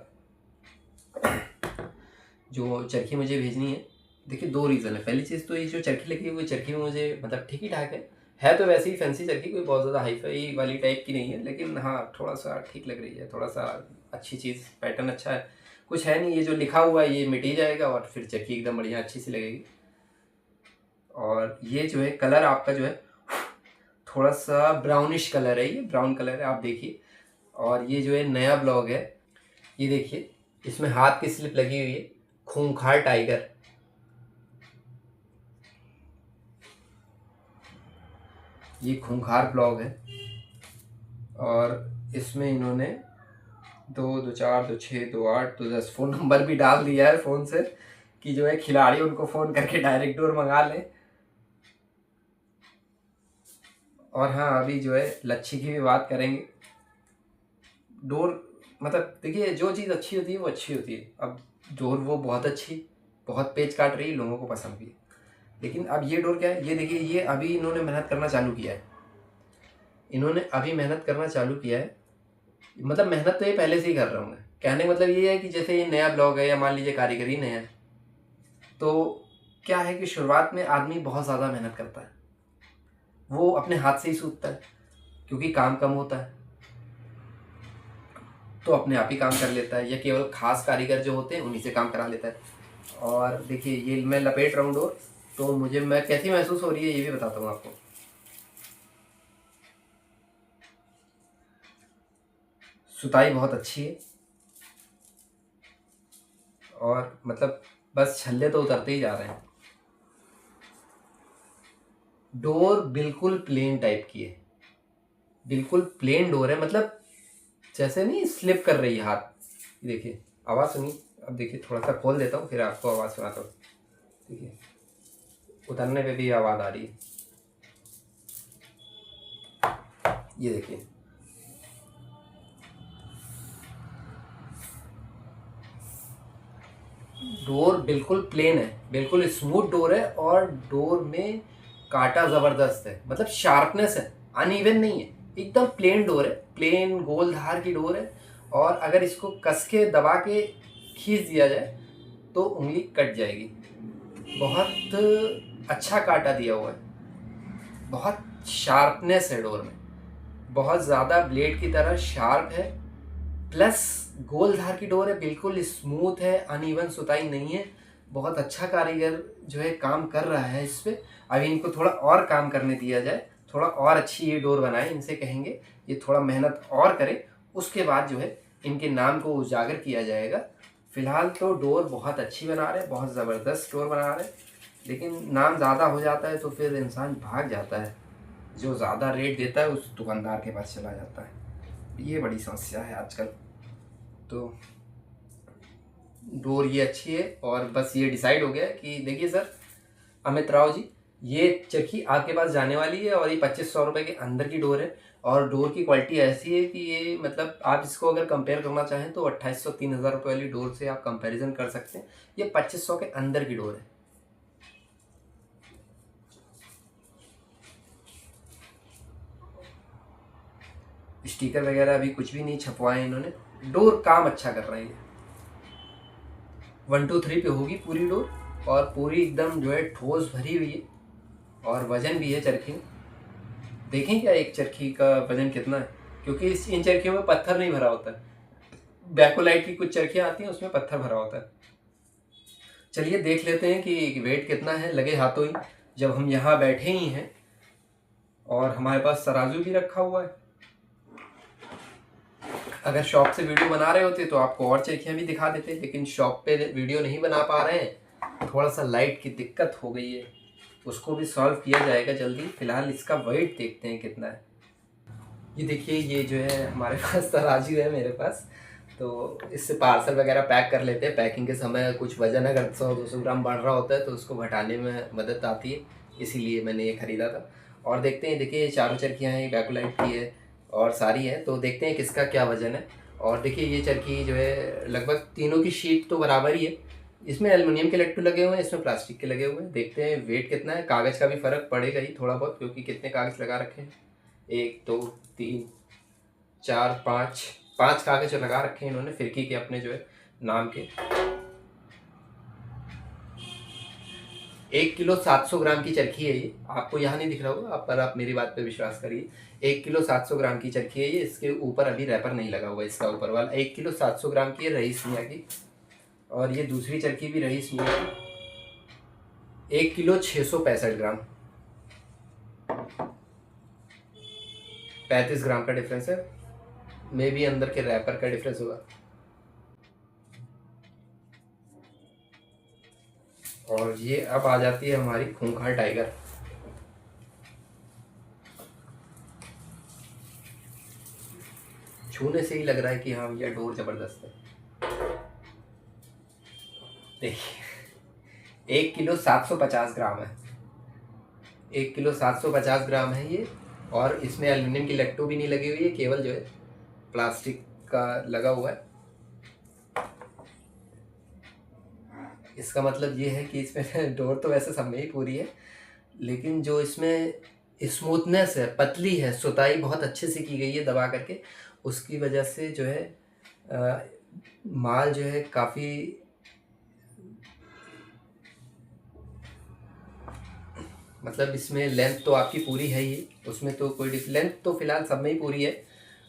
जो चरखी मुझे भेजनी है। देखिए दो रीज़न है। पहली चीज़ तो ये जो चरखी लगी हुई चरखी में मुझे मतलब ठीक ही ठाक है तो वैसे ही फैंसी चरखी, कोई बहुत ज़्यादा हाईफाई वाली टाइप की नहीं है, लेकिन हाँ थोड़ा सा ठीक लग रही है, थोड़ा सा अच्छी चीज़, पैटर्न अच्छा है, कुछ है नहीं। ये जो लिखा हुआ है ये मिट ही जाएगा और फिर चरखी एकदम बढ़िया अच्छी सी लगेगी। और ये जो है कलर आपका जो है थोड़ा सा ब्राउनिश कलर है, ये ब्राउन कलर है, आप देखिए। और ये जो है नया ब्लॉग है, ये देखिए इसमें हाथ की स्लिप लगी हुई है, खूंखार टाइगर। ये खूंखार ब्लॉग है। और इसमें इन्होंने 2242628 फोन नंबर भी डाल दिया है फ़ोन से, कि जो है खिलाड़ी उनको फ़ोन करके डायरेक्ट डोर मंगा लें। और हाँ अभी जो है लच्छी की भी बात करेंगे। डोर मतलब देखिए जो चीज़ अच्छी होती है वो अच्छी होती है। अब डोर वो बहुत अच्छी, बहुत पेच काट रही है, लोगों को पसंद भी है। लेकिन अब ये डोर क्या है, ये देखिए ये अभी इन्होंने मेहनत करना चालू किया है, इन्होंने अभी मेहनत करना चालू किया है। मतलब मेहनत तो ये पहले से ही कर रहे होंगे। कहने का मतलब ये है कि जैसे ये नया ब्लॉग है या मान लीजिए कारीगरी नया है, तो क्या है कि शुरुआत में आदमी बहुत ज़्यादा मेहनत करता है, वो अपने हाथ से ही सूखता है क्योंकि काम कम होता है, तो अपने आप ही काम कर लेता है, या केवल खास कारीगर जो होते हैं उन्हीं से काम करा लेता है। और देखिए ये मैं लपेट रहा हूँ डोर, तो मुझे मैं कैसी महसूस हो रही है ये भी बताता हूँ आपको। सुताई बहुत अच्छी है, और मतलब बस छल्ले तो उतरते ही जा रहे हैं। डोर बिल्कुल प्लेन टाइप की है, बिल्कुल प्लेन डोर है, मतलब जैसे नहीं स्लिप कर रही है हाथ। देखिए आवाज़ सुनिए। अब देखिए थोड़ा सा खोल देता हूँ फिर आपको आवाज़ सुनाता हूँ। देखिए उतरने पे भी आवाज़ आ रही है, ये देखिए। डोर बिल्कुल प्लेन है, बिल्कुल स्मूथ डोर है, और डोर में काटा ज़बरदस्त है, मतलब शार्पनेस है, अनइवन नहीं है, एकदम प्लेन डोर है, प्लेन गोल धार की डोर है। और अगर इसको कस के दबा के खींच दिया जाए तो उंगली कट जाएगी। बहुत अच्छा काटा दिया हुआ है, बहुत शार्पनेस है डोर में, बहुत ज़्यादा ब्लेड की तरह शार्प है, प्लस गोल धार की डोर है, बिल्कुल स्मूथ है, अनइवन सुताई नहीं है। बहुत अच्छा कारीगर जो है काम कर रहा है इस पे। अभी इनको थोड़ा और काम करने दिया जाए, थोड़ा और अच्छी ये डोर बनाए, इनसे कहेंगे ये थोड़ा मेहनत और करे, उसके बाद जो है इनके नाम को उजागर किया जाएगा। फिलहाल तो डोर बहुत अच्छी बना रहे, बहुत ज़बरदस्त डोर बना रहे, लेकिन नाम ज़्यादा हो जाता है तो फिर इंसान भाग जाता है, जो ज़्यादा रेट देता है उस दुकानदार के पास चला जाता है। ये बड़ी समस्या है आजकल। तो डोर ये अच्छी है, और बस ये डिसाइड हो गया कि देखिए सर अमित राव जी, ये चरखी आपके पास जाने वाली है और ये 2500 रुपये के अंदर की डोर है, और डोर की क्वालिटी ऐसी है कि ये मतलब आप इसको अगर कंपेयर करना चाहें तो 2800 3000 रुपये वाली डोर से आप कंपैरिजन कर सकते हैं। ये 2500 के अंदर की डोर है। स्टिकर वगैरह अभी कुछ भी नहीं छपवाए इन्होंने, डोर काम अच्छा कर रही है। 1 2 3 पे होगी पूरी डोर, और पूरी एकदम जो है ठोस भरी हुई है, और वजन भी है चरखी में। देखें क्या एक चरखी का वजन कितना है, क्योंकि इन चरखियों में पत्थर नहीं भरा होता है। बैकोलाइट की कुछ चरखियाँ आती हैं उसमें पत्थर भरा होता है। चलिए देख लेते हैं कि वेट कितना है लगे हाथों ही, जब हम यहाँ बैठे ही हैं और हमारे पास तराजू भी रखा हुआ है। अगर शॉप से वीडियो बना रहे होते तो आपको और चरखियाँ भी दिखा देते, लेकिन शॉप पे वीडियो नहीं बना पा रहे हैं, थोड़ा सा लाइट की दिक्कत हो गई है, उसको भी सॉल्व किया जाएगा जल्दी। फिलहाल इसका वेट देखते हैं कितना है। ये देखिए, ये जो है हमारे पास तराजू है मेरे पास, तो इससे पार्सल वगैरह पैक कर लेते हैं। पैकिंग के समय कुछ वजन अगर 100-200 ग्राम बढ़ रहा होता है तो उसको घटाने में मदद आती है, इसीलिए मैंने ये ख़रीदा था। और देखते हैं, देखिए ये चारों चरखियाँ हैं, बैकोलाइट की है और सारी है, तो देखते हैं किसका क्या वजन है। और देखिए ये चरखी जो है लगभग तीनों की शीट तो बराबर ही है, इसमें एल्युमिनियम के लट्टू लगे हुए हैं, इसमें प्लास्टिक के लगे हुए हैं। देखते हैं वेट कितना है। कागज़ का भी फ़र्क पड़ेगा ही थोड़ा बहुत, क्योंकि कितने कागज़ लगा रखे हैं, 1 2 3 4 5 कागज लगा रखे हैं इन्होंने फिरकी के अपने जो है नाम के। 1 किलो 700 ग्राम की चरखी है ये, आपको यहाँ नहीं दिख रहा होगा पर आप मेरी बात पे विश्वास करिए। 1 किलो 700 ग्राम की चरखी है ये, इसके ऊपर अभी रैपर नहीं लगा हुआ, इसका ऊपर वाला 1 किलो 700 ग्राम की है, रईस मियाँ की। और ये दूसरी चरखी भी रईस मियाँ की, 1 किलो 665 ग्राम, 35 ग्राम का डिफरेंस है, मे भी अंदर के रैपर का डिफरेंस होगा। और ये अब आ जाती है हमारी खूंखार टाइगर। छूने से ही लग रहा है कि हाँ भैया डोर जबरदस्त है। देखिए 1 किलो 750 ग्राम है, 1 किलो 750 ग्राम है ये, और इसमें एल्युमिनियम की लट्टू भी नहीं लगी हुई है, केवल जो है प्लास्टिक का लगा हुआ है। इसका मतलब ये है कि इसमें डोर तो वैसे सब में ही पूरी है, लेकिन जो इसमें स्मूथनेस है, पतली है, सुताई बहुत अच्छे से की गई है दबा करके, उसकी वजह से जो है माल जो है काफ़ी मतलब इसमें लेंथ तो आपकी पूरी है ही, उसमें तो कोई लेंथ तो फ़िलहाल सब में ही पूरी है।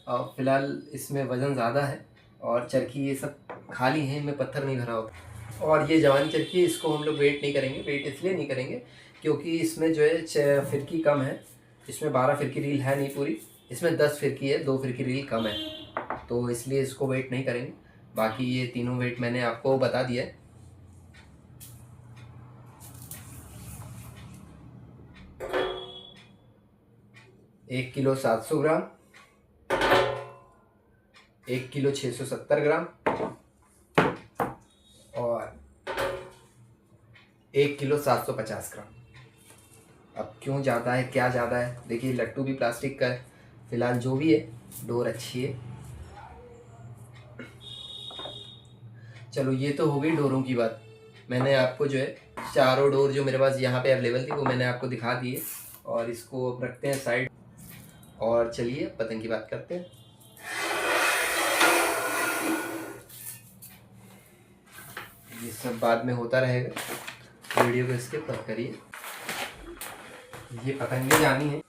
फ़िलहाल इसमें वज़न ज़्यादा है, और चरखी ये सब खाली है, इनमें पत्थर नहीं भरा होता। और ये जवानी चरखी, इसको हम लोग वेट नहीं करेंगे, वेट इसलिए नहीं करेंगे क्योंकि इसमें जो है फिरकी कम है, इसमें 12 फिरकी रील है नहीं पूरी, इसमें 10 फिरकी है, 2 फिरकी रील कम है, तो इसलिए इसको वेट नहीं करेंगे। बाकी ये तीनों वेट मैंने आपको बता दिया है। एक किलो 700 ग्राम, 1 किलो 670 ग्राम, और 1 किलो 750 ग्राम। अब क्यों ज़्यादा है, क्या ज़्यादा है, देखिए लट्टू भी प्लास्टिक का है। फिलहाल जो भी है डोर अच्छी है। चलो ये तो हो गई डोरों की बात। मैंने आपको जो है चारों डोर जो मेरे पास यहाँ पे अवेलेबल थी वो मैंने आपको दिखा दी है, और इसको अब रखते हैं साइड, और चलिए पतंग की बात करते हैं। ये सब बाद में होता रहेगा, वीडियो को स्किप मत करिए। ये पतंगे जानी है,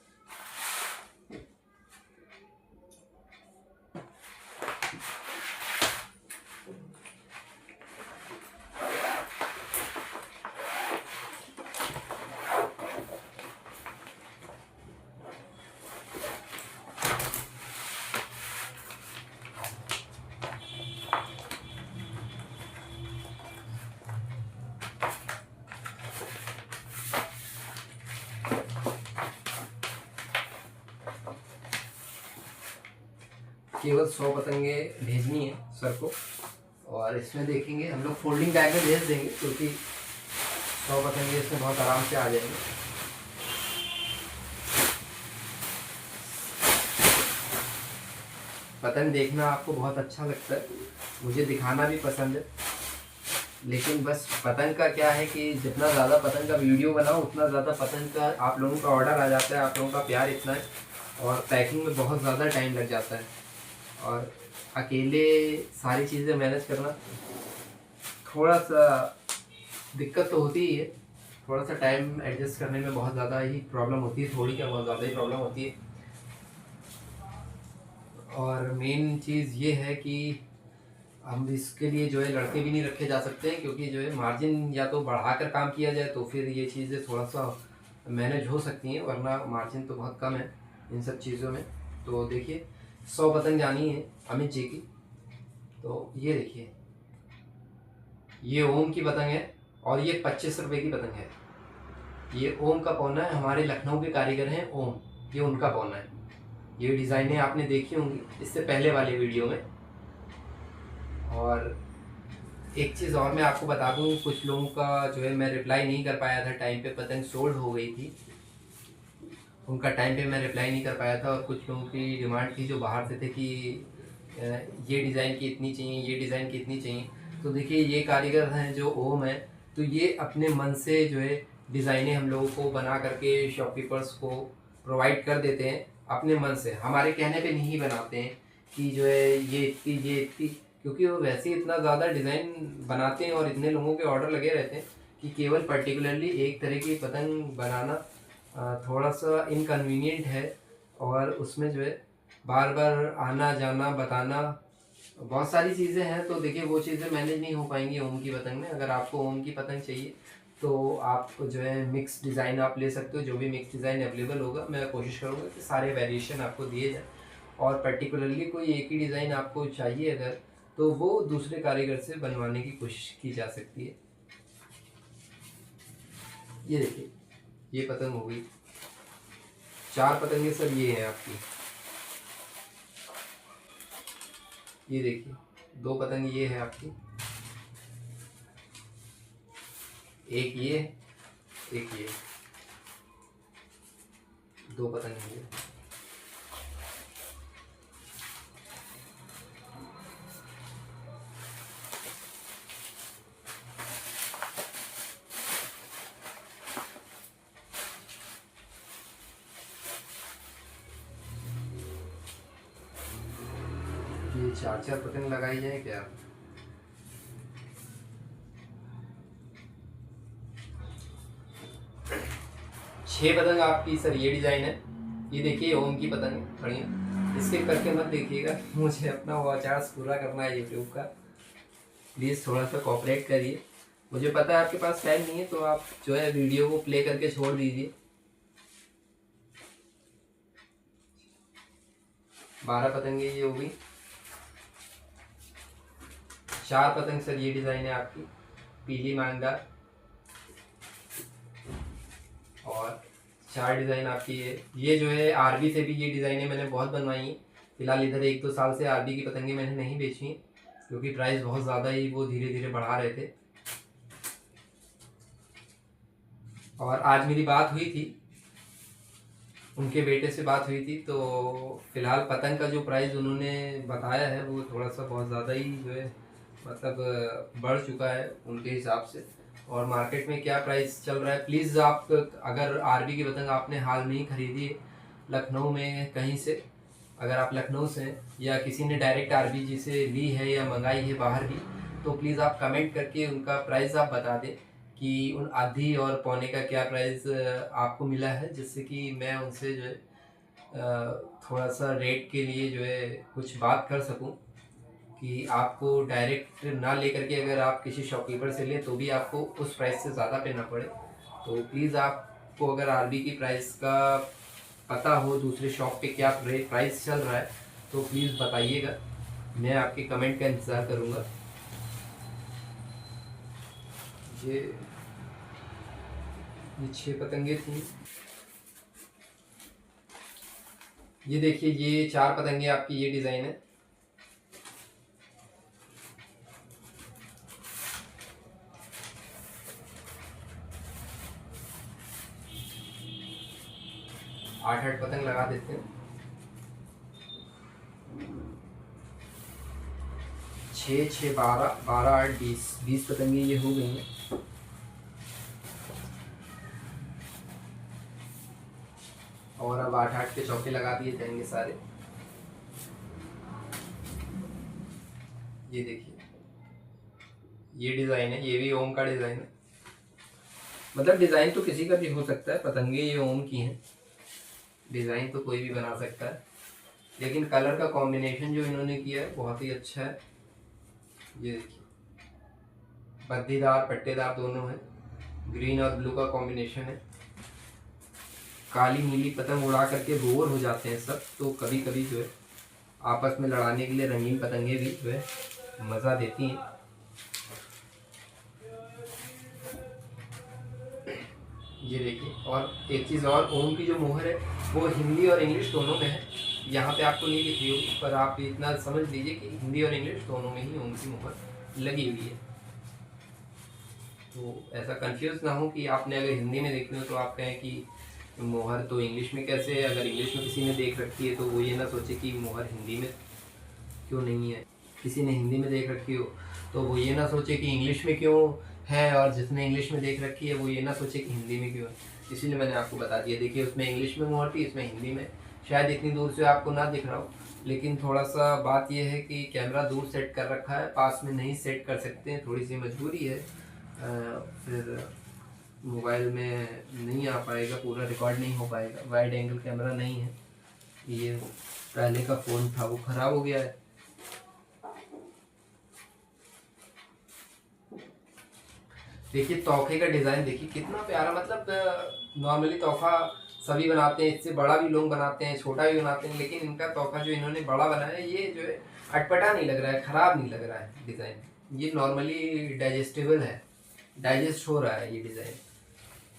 केवल 100 पतंगे भेजनी है सर को, और इसमें देखेंगे हम लोग फोल्डिंग बैग में भेज देंगे क्योंकि 100 पतंगे इसमें बहुत आराम से आ जाएंगे। पतंग देखना आपको बहुत अच्छा लगता है, मुझे दिखाना भी पसंद है, लेकिन बस पतंग का क्या है कि जितना ज़्यादा पतंग का वीडियो बनाओ उतना ज़्यादा पतंग का आप लोगों का ऑर्डर आ जाता है, आप लोगों का प्यार इतना है, और पैकिंग में बहुत ज़्यादा टाइम लग जाता है, और अकेले सारी चीज़ें मैनेज करना थोड़ा सा दिक्कत तो होती ही है, थोड़ा सा टाइम एडजस्ट करने में बहुत ज़्यादा ही प्रॉब्लम होती है, थोड़ी क्या बहुत ज़्यादा ही प्रॉब्लम होती है। और मेन चीज़ ये है कि हम इसके लिए जो है लड़के भी नहीं रखे जा सकते हैं, क्योंकि जो है मार्जिन या तो बढ़ाकर काम किया जाए तो फिर ये चीज़ें थोड़ा सा मैनेज हो सकती हैं, वरना मार्जिन तो बहुत कम है इन सब चीज़ों में। तो देखिए 100 पतंग जानी है अमित जी की, तो ये देखिए ये ओम की पतंग है और ये 25 रुपये की पतंग है। ये ओम का पौना है, हमारे लखनऊ के कारीगर हैं ओम, ये उनका पौना है। ये डिज़ाइनें आपने देखी होंगी इससे पहले वाले वीडियो में। और एक चीज़ और मैं आपको बता दूं, कुछ लोगों का जो है मैं रिप्लाई नहीं कर पाया था टाइम पे, पतंग सोल्ड हो गई थी, उनका टाइम पे मैं रिप्लाई नहीं कर पाया था, और कुछ लोगों की डिमांड थी जो बाहर से थे कि ये डिज़ाइन की इतनी चाहिए, ये डिज़ाइन की इतनी चाहिए। तो देखिए ये कारीगर हैं जो ओम है, तो ये अपने मन से जो है डिज़ाइनें हम लोगों को बना करके शॉपकीपर्स को प्रोवाइड कर देते हैं अपने मन से, हमारे कहने पे नहीं बनाते हैं कि जो है ये इतनी, क्योंकि वो वैसे ही इतना ज़्यादा डिज़ाइन बनाते हैं और इतने लोगों के ऑर्डर लगे रहते हैं कि केवल पर्टिकुलरली एक तरह की पतंग बनाना थोड़ा सा इनकन्वीनियंट है, और उसमें जो है बार बार आना जाना बताना बहुत सारी चीज़ें हैं। तो देखिए वो चीज़ें मैनेज नहीं हो पाएंगी ओम की पतंग में। अगर आपको ओम की पतंग चाहिए तो आप जो है मिक्स डिज़ाइन आप ले सकते हो, जो भी मिक्स डिज़ाइन अवेलेबल होगा मैं कोशिश करूँगा कि सारे वेरिएशन आपको दिए जाए, और पर्टिकुलरली कोई एक ही डिज़ाइन आपको चाहिए अगर, तो वो दूसरे कारीगर से बनवाने की कोशिश की जा सकती है। ये देखिए ये पतंग हो गई, 4 पतंगे सर ये हैं आपकी। ये देखिए 2 पतंग ये है आपकी, एक ये, एक ये, 2 पतंग ये। ये 4-4 पतंग लगाई जाए क्या? छह पतंग आपकी सर ये डिज़ाइन है। ये देखिए ओम की पतंग है बढ़िया, इसके करके मत देखिएगा, मुझे अपना वॉचार्ज पूरा करना है यूट्यूब का, प्लीज़ थोड़ा सा कोऑपरेट करिए। मुझे पता है आपके पास टाइम नहीं है, तो आप जो है वीडियो को प्ले करके छोड़ दीजिए। 12 पतंगे ये हो गई, 4 पतंग सर ये डिज़ाइन है आपकी पीली मांगदार, और 4 डिज़ाइन आपकी ये जो है आरबी से भी ये डिज़ाइनें मैंने बहुत बनवाई हैं। फिलहाल इधर 1-2 साल से आरबी की पतंगे मैंने नहीं बेची हैं, क्योंकि प्राइस बहुत ज़्यादा ही वो धीरे धीरे बढ़ा रहे थे। और आज मेरी बात हुई थी, उनके बेटे से बात हुई थी, तो फिलहाल पतंग का जो प्राइस उन्होंने बताया है वो थोड़ा सा बहुत ज़्यादा ही जो है मतलब बढ़ चुका है उनके हिसाब से। और मार्केट में क्या प्राइस चल रहा है, प्लीज़ आप अगर आरबी की पतंग आपने हाल में ही खरीदी है लखनऊ में कहीं से, अगर आप लखनऊ से हैं या किसी ने डायरेक्ट आरबी जी से ली है या मंगाई है बाहर भी, तो प्लीज़ आप कमेंट करके उनका प्राइस आप बता दें कि उन आधी और पौने का क्या प्राइस आपको मिला है, जिससे कि मैं उनसे जो है थोड़ा सा रेट के लिए जो है कुछ बात कर सकूं, कि आपको डायरेक्ट ना लेकर के अगर आप किसी शॉपकीपर से लें तो भी आपको उस प्राइस से ज़्यादा पे ना पड़े। तो प्लीज़ आपको अगर आरबी की प्राइस का पता हो दूसरे शॉप पे क्या प्राइस चल रहा है तो प्लीज़ बताइएगा, मैं आपके कमेंट का इंतज़ार करूँगा। ये 6 पतंगे थी, ये देखिए ये 4 पतंगे आपकी ये डिज़ाइन है, 8 पतंग लगा देते हैं। 6 6 12 12 8 20 पतंगे ये हो गई हैं। और अब 8 के चौके लगा दिए जाएंगे सारे। ये देखिए, ये डिज़ाइन है, ये भी ओम का डिज़ाइन है। मतलब डिज़ाइन तो किसी का भी हो सकता है, पतंगे ये ओम की हैं, डिज़ाइन तो कोई भी बना सकता है, लेकिन कलर का कॉम्बिनेशन जो इन्होंने किया है बहुत ही अच्छा है। ये देखिए, बद्दीदार पट्टेदार दोनों है, ग्रीन और ब्लू का कॉम्बिनेशन है। काली नीली पतंग उड़ा करके बोर हो जाते हैं सब, तो कभी कभी जो है आपस में लड़ाने के लिए रंगीन पतंगे भी जो है मज़ा देती हैं। ये देखिए, और एक चीज़ और, ओम की जो मोहर है वो हिंदी और इंग्लिश दोनों में है। यहाँ पे आपको नहीं दिख रही होगी, पर आप इतना समझ लीजिए कि हिंदी और इंग्लिश दोनों में ही ओम की मोहर लगी हुई है। तो ऐसा कंफ्यूज ना हो कि आपने अगर हिंदी में देखनी हो तो आप कहें कि मोहर तो इंग्लिश में कैसे है, अगर इंग्लिश में किसी ने देख रखी है तो वो ये ना सोचे कि मोहर हिंदी में क्यों नहीं है। किसी ने हिंदी में देख रखी हो तो वो ये ना सोचे कि इंग्लिश में क्यों है, और जिसने इंग्लिश में देख रखी है वो ये ना सोचे कि हिंदी में क्यों है। इसीलिए मैंने आपको बता दिया। देखिए, उसमें इंग्लिश में मोहर थी, इसमें हिंदी में। शायद इतनी दूर से आपको ना दिख रहा हो, लेकिन थोड़ा सा बात यह है कि कैमरा दूर सेट कर रखा है, पास में नहीं सेट कर सकते हैं, थोड़ी सी मजबूरी है। फिर मोबाइल में नहीं आ पाएगा, पूरा रिकॉर्ड नहीं हो पाएगा, वाइड एंगल कैमरा नहीं है। ये पहले का फ़ोन था वो ख़राब हो गया है। देखिए तोखे का डिज़ाइन देखिए कितना प्यारा, मतलब नॉर्मली तोहफा सभी बनाते हैं, इससे बड़ा भी लोग बनाते हैं, छोटा भी बनाते हैं, लेकिन इनका तोहफा जो इन्होंने बड़ा बनाया है ये जो है अटपटा नहीं लग रहा है, ख़राब नहीं लग रहा है डिज़ाइन। ये नॉर्मली डाइजेस्टेबल है, डाइजेस्ट हो रहा है ये डिज़ाइन।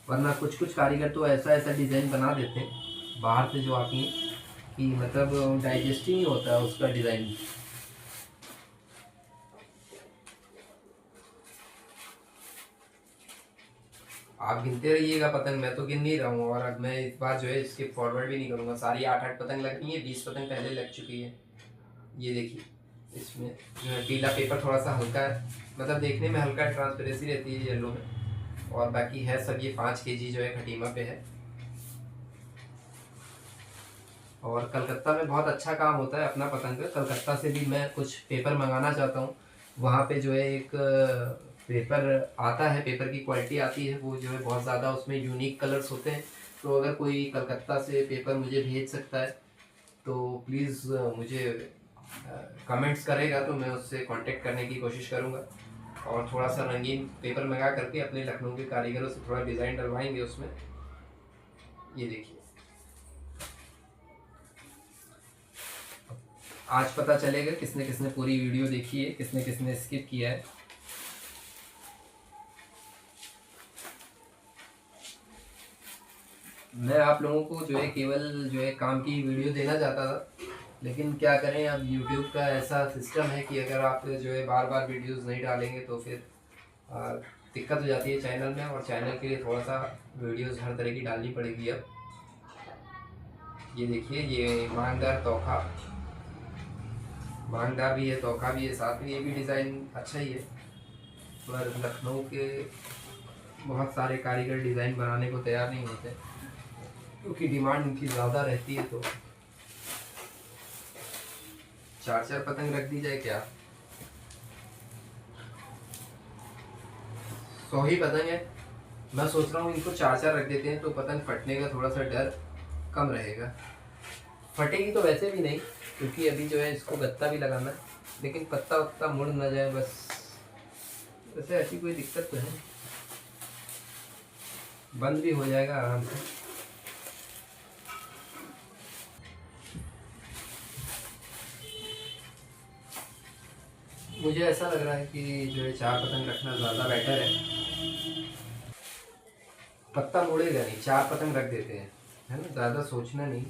वरना कुछ कुछ कारीगर तो ऐसा ऐसा डिज़ाइन बना देते हैं बाहर से जो आती हैं कि मतलब डाइजेस्ट ही नहीं होता है उसका डिज़ाइन। आप गिनते रहिएगा पतंग, मैं तो गिन नहीं रहा हूँ, और अब मैं इस बार जो है इसके फॉरवर्ड भी नहीं करूँगा। सारी 8 पतंग लगनी है, 20 पतंग पहले लग चुकी है। ये देखिए, इसमें जो है पीला पेपर थोड़ा सा हल्का है, मतलब देखने में हल्का ट्रांसपेरेंसी रहती है येलो में, और बाकी है सब ये 5 kg जो है खटीमा पे है। और कलकत्ता में बहुत अच्छा काम होता है अपना पतंग का। कलकत्ता से भी मैं कुछ पेपर मंगाना चाहता हूँ। वहाँ पे जो है एक पेपर आता है, पेपर की क्वालिटी आती है, वो जो है बहुत ज़्यादा उसमें यूनिक कलर्स होते हैं। तो अगर कोई कलकत्ता से पेपर मुझे भेज सकता है तो प्लीज़ मुझे कमेंट्स करेगा तो मैं उससे कांटेक्ट करने की कोशिश करूँगा, और थोड़ा सा रंगीन पेपर मंगा करके अपने लखनऊ के कारीगरों से थोड़ा डिज़ाइन डलवाएंगे उसमें। ये देखिए, आज पता चलेगा किसने किसने पूरी वीडियो देखी है, किसने किसने स्किप किया है। मैं आप लोगों को जो है केवल जो है काम की वीडियो देना चाहता था, लेकिन क्या करें, अब YouTube का ऐसा सिस्टम है कि अगर आप जो है बार बार वीडियोस नहीं डालेंगे तो फिर दिक्कत हो जाती है चैनल में, और चैनल के लिए थोड़ा सा वीडियोस हर तरह की डालनी पड़ेगी अब। ये देखिए, ये मांगदार तोहफा, मांगदार भी है, तोहफा भी है, साथ में ये भी डिज़ाइन अच्छा ही है। पर लखनऊ के बहुत सारे कारीगर डिज़ाइन बनाने को तैयार नहीं होते क्योंकि डिमांड उनकी ज़्यादा रहती है। तो 4 पतंग रख दी जाए क्या? 100 ही पतंग है, मैं सोच रहा हूँ इनको 4 रख देते हैं तो पतंग फटने का थोड़ा सा डर कम रहेगा। फटेगी तो वैसे भी नहीं, क्योंकि अभी जो है इसको गत्ता भी लगाना है, लेकिन पत्ता वत्ता मुड़ ना जाए बस। वैसे ऐसी कोई दिक्कत तो है, बंद भी हो जाएगा आराम से। मुझे ऐसा लग रहा है कि जो है 4 पतंग रखना ज़्यादा बेटर है। पत्ता मुड़ेगा नहीं, 4 पतंग रख देते हैं, है ना, ज़्यादा सोचना नहीं,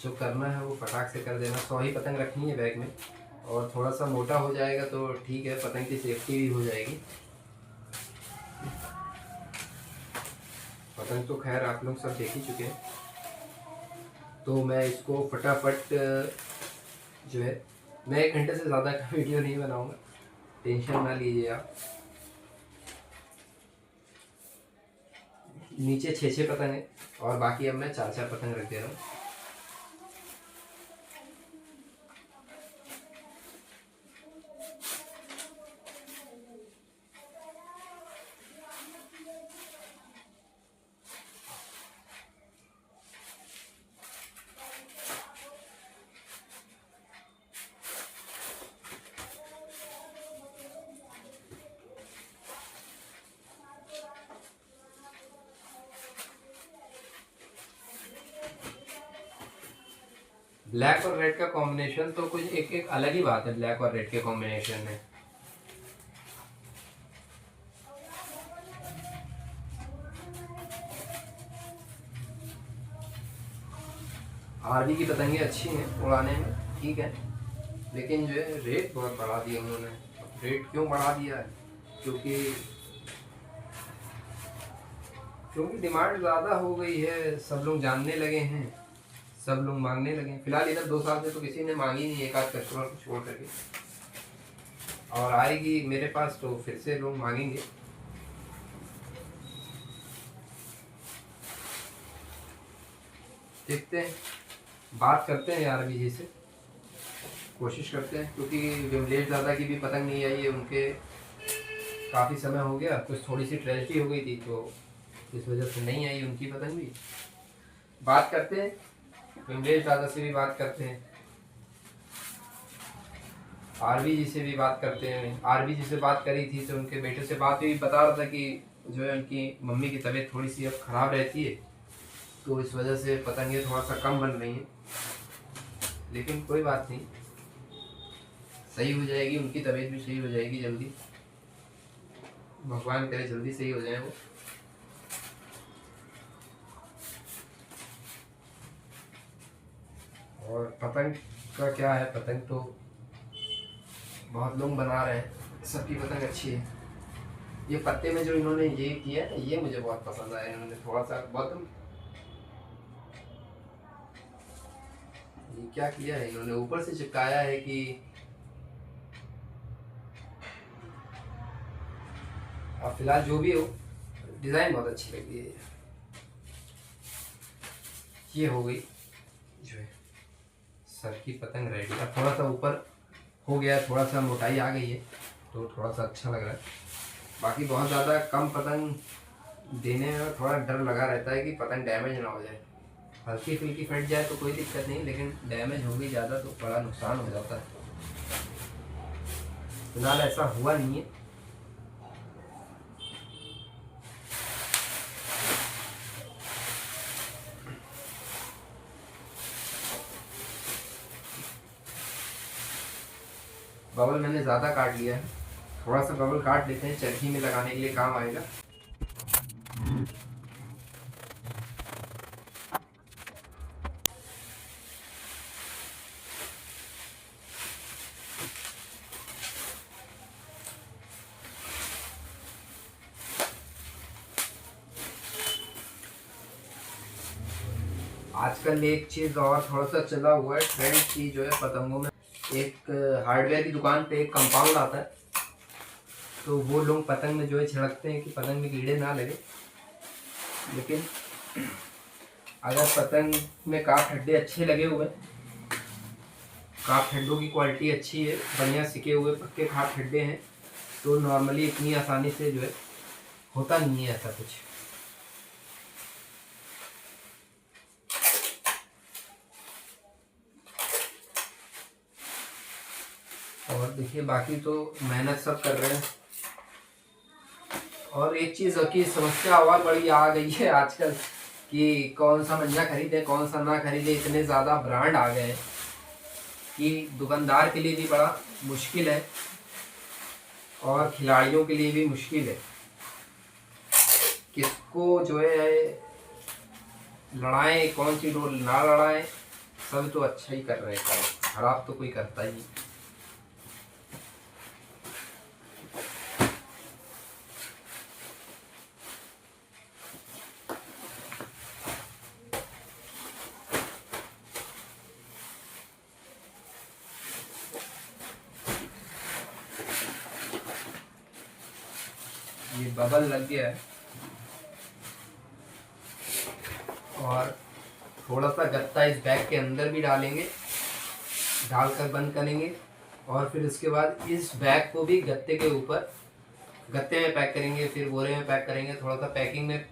जो करना है वो फटाक से कर देना। 100 ही पतंग रखनी है बैग में, और थोड़ा सा मोटा हो जाएगा तो ठीक है, पतंग की सेफ्टी भी हो जाएगी। पतंग तो खैर आप लोग सब देख ही चुके हैं। तो मैं इसको फटाफट जो है, मैं 1 घंटे से ज़्यादा का वीडियो नहीं बनाऊंगा, टेंशन ना लीजिए आप। नीचे 6 पतंग है और बाकी अब मैं 4 पतंग रख दे रहा हूँ। ब्लैक और रेड का कॉम्बिनेशन तो कुछ एक अलग ही बात है, ब्लैक और रेड के कॉम्बिनेशन में। आरबी की पतंगे अच्छी हैं उड़ाने में, ठीक है, लेकिन जो है रेट बहुत बढ़ा दिया उन्होंने। रेट क्यों बढ़ा दिया है? क्योंकि क्योंकि डिमांड ज़्यादा हो गई है, सब लोग जानने लगे हैं, सब लोग मांगने लगे हैं। फिलहाल इधर 2 साल से तो किसी ने मांगी नहीं, एक आध कस्टमर को छोड़ करके, और आएगी मेरे पास तो फिर से लोग मांगेंगे। देखते हैं, बात करते हैं यार अभी जी से, कोशिश करते हैं, क्योंकि विमलेश दादा की भी पतंग नहीं आई है, उनके काफ़ी समय हो गया, कुछ थोड़ी सी ट्रेजेडी हो गई थी तो इस वजह से नहीं आई उनकी पतंग भी। बात करते हैं, विमलेश दादा से भी बात करते हैं, आरबी जी से भी बात करते हैं। आरबी जी से बात करी थी तो उनके बेटे से बात हुई, बता रहा था कि जो है उनकी मम्मी की तबीयत थोड़ी सी अब ख़राब रहती है, तो इस वजह से पतंगे थोड़ा सा कम बन रही हैं, लेकिन कोई बात नहीं, सही हो जाएगी, उनकी तबीयत भी सही हो जाएगी जल्दी, भगवान करे जल्दी सही हो जाए वो। और पतंग का क्या है, पतंग तो बहुत लोग बना रहे हैं, सबकी पतंग अच्छी है। ये पत्ते में जो इन्होंने ये किया है, ये मुझे बहुत पसंद आया। इन्होंने थोड़ा सा बहुत, ये क्या किया है इन्होंने, ऊपर से चिपकाया है कि अब फिलहाल जो भी हो, डिज़ाइन बहुत अच्छी लगी है। ये हो गई जो है सर की पतंग रेडी। अब थोड़ा सा ऊपर हो गया, थोड़ा सा मोटाई आ गई है तो थोड़ा सा अच्छा लग रहा है। बाकी बहुत ज़्यादा कम पतंग देने में थोड़ा डर लगा रहता है कि पतंग डैमेज ना हो जाए। हल्की फुल्की फट जाए तो कोई दिक्कत नहीं, लेकिन डैमेज हो गई ज़्यादा तो बड़ा नुकसान हो जाता है। फिलहाल ऐसा हुआ नहीं है। बबल मैंने ज़्यादा काट लिया है, थोड़ा सा बबल काट लेते हैं, चरखी में लगाने के लिए काम आएगा। आजकल एक चीज़ और थोड़ा सा चला हुआ है ट्रेंड की, जो है पतंगों में, एक हार्डवेयर की दुकान पे एक कंपाउंड आता है, तो वो लोग पतंग में जो है छिड़कते हैं कि पतंग में कीड़े ना लगे। लेकिन अगर पतंग में काफ हड्डे अच्छे लगे हुए, काफ हड्डों की क्वालिटी अच्छी है, बढ़िया सिके हुए पक्के काफ हड्डे हैं, तो नॉर्मली इतनी आसानी से जो है होता नहीं है ऐसा कुछ। और देखिए बाकी तो मेहनत सब कर रहे हैं। और एक चीज़ की समस्या और बड़ी आ गई है आजकल कि कौन सा मंजा खरीदे कौन सा ना खरीदे, इतने ज़्यादा ब्रांड आ गए हैं कि दुकानदार के लिए भी बड़ा मुश्किल है और खिलाड़ियों के लिए भी मुश्किल है। किसको जो है लड़ाएं, कौन सी डोर ना लड़ाएं, सब तो अच्छा ही कर रहे हैं, खराब तो कोई करता ही नहीं। ये बबल लग गया है और थोड़ा सा गत्ता इस बैग के अंदर भी डालेंगे, डालकर बंद करेंगे और फिर उसके बाद इस बैग को भी गत्ते के ऊपर गत्ते में पैक करेंगे, फिर बोरे में पैक करेंगे। थोड़ा सा पैकिंग में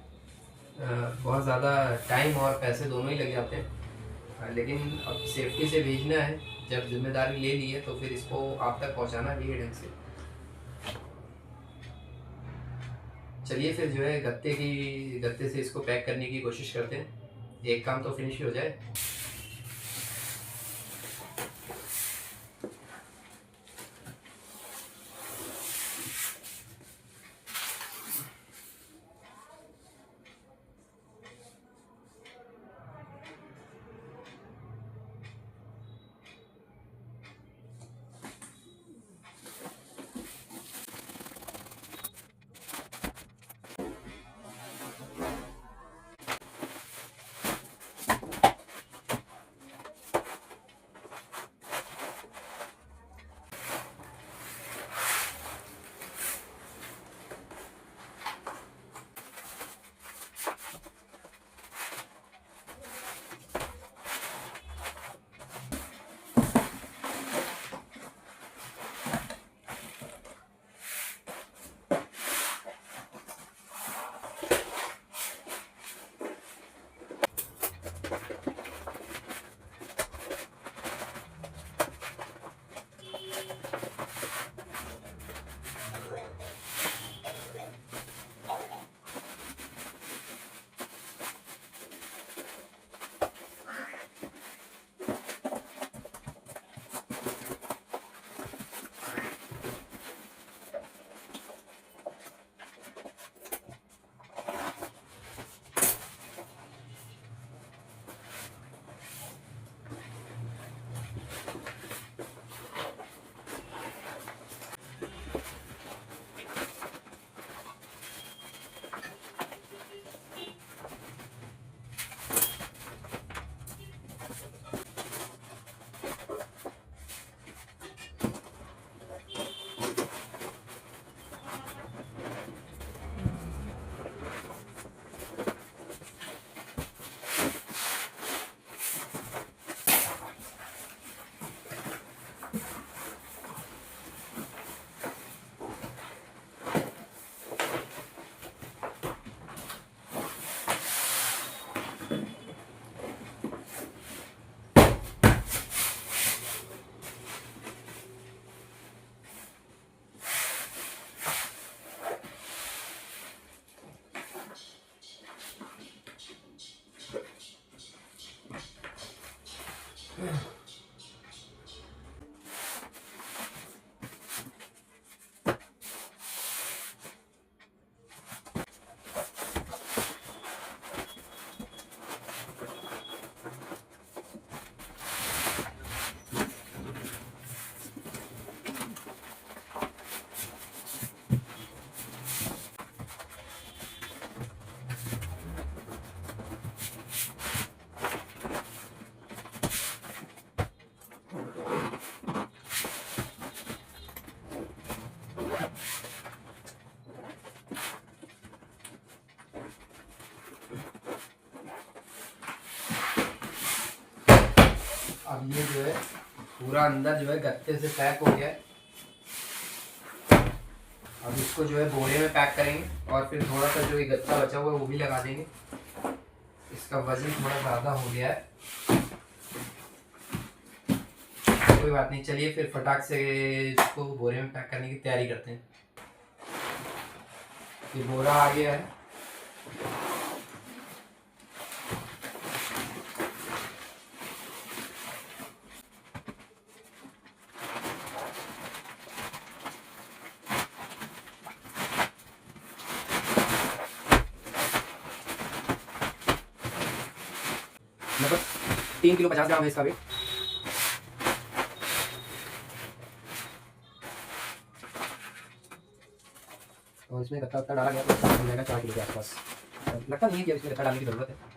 बहुत ज़्यादा टाइम और पैसे दोनों ही लग जाते हैं, लेकिन अब सेफ्टी से भेजना है, जब जिम्मेदारी ले ली है तो फिर इसको आप तक पहुंचाना भी है ढंग से। चलिए फिर जो है गत्ते से इसको पैक करने की कोशिश करते हैं, एक काम तो फिनिश ही हो जाए। अब ये जो है पूरा अंदर जो है गत्ते से पैक हो गया है। अब इसको जो है बोरे में पैक करेंगे और फिर थोड़ा सा जो ये गत्ता बचा हुआ है वो भी लगा देंगे। इसका वजन थोड़ा ज़्यादा हो गया है, कोई बात नहीं। चलिए फिर फटाक से इसको बोरे में पैक करने की तैयारी करते हैं। ये बोरा आ गया है, लगभग 3 किलो 50 ग्राम है इसका वेट। और इसमें गत्ता वत्ता डाला गया तो बन जाएगा 4 किलो के आसपास। लगता नहीं है कि इसमें गत्ता डालने की जरूरत है।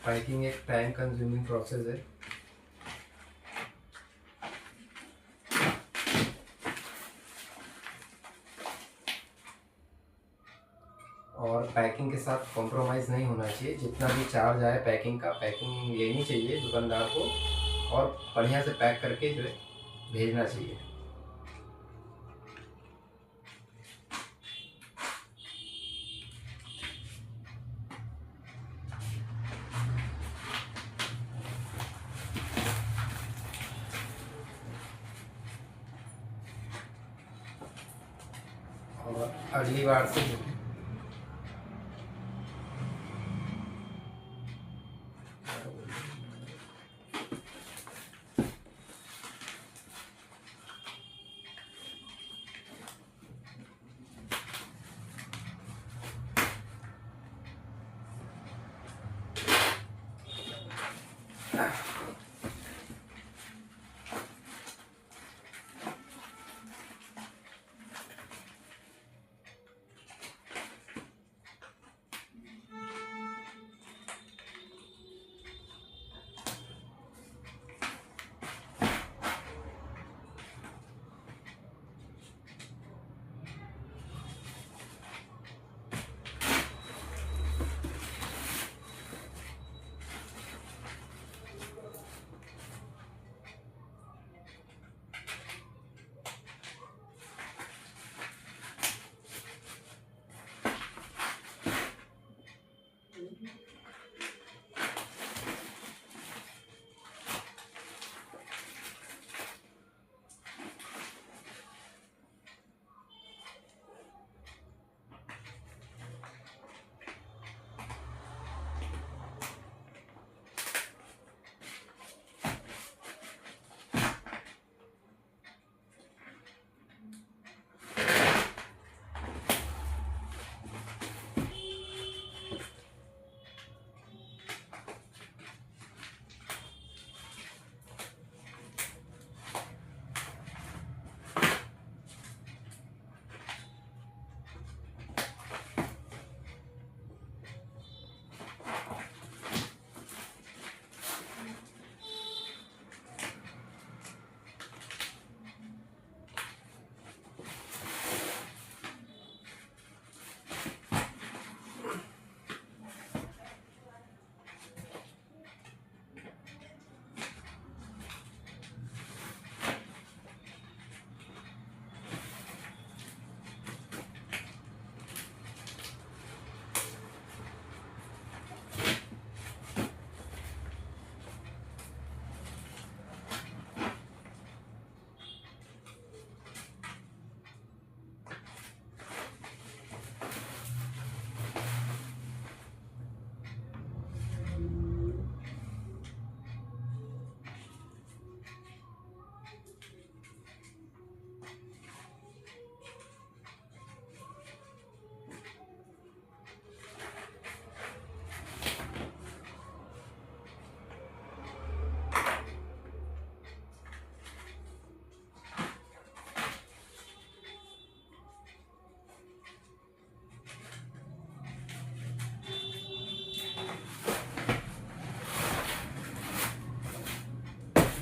पैकिंग एक टाइम कंज्यूमिंग प्रोसेस है। और पैकिंग के साथ कॉम्प्रोमाइज़ नहीं होना चाहिए। जितना भी चार्ज आए पैकिंग का, पैकिंग लेनी चाहिए दुकानदार को और बढ़िया से पैक करके जो है भेजना चाहिए। और अगली बार से जो है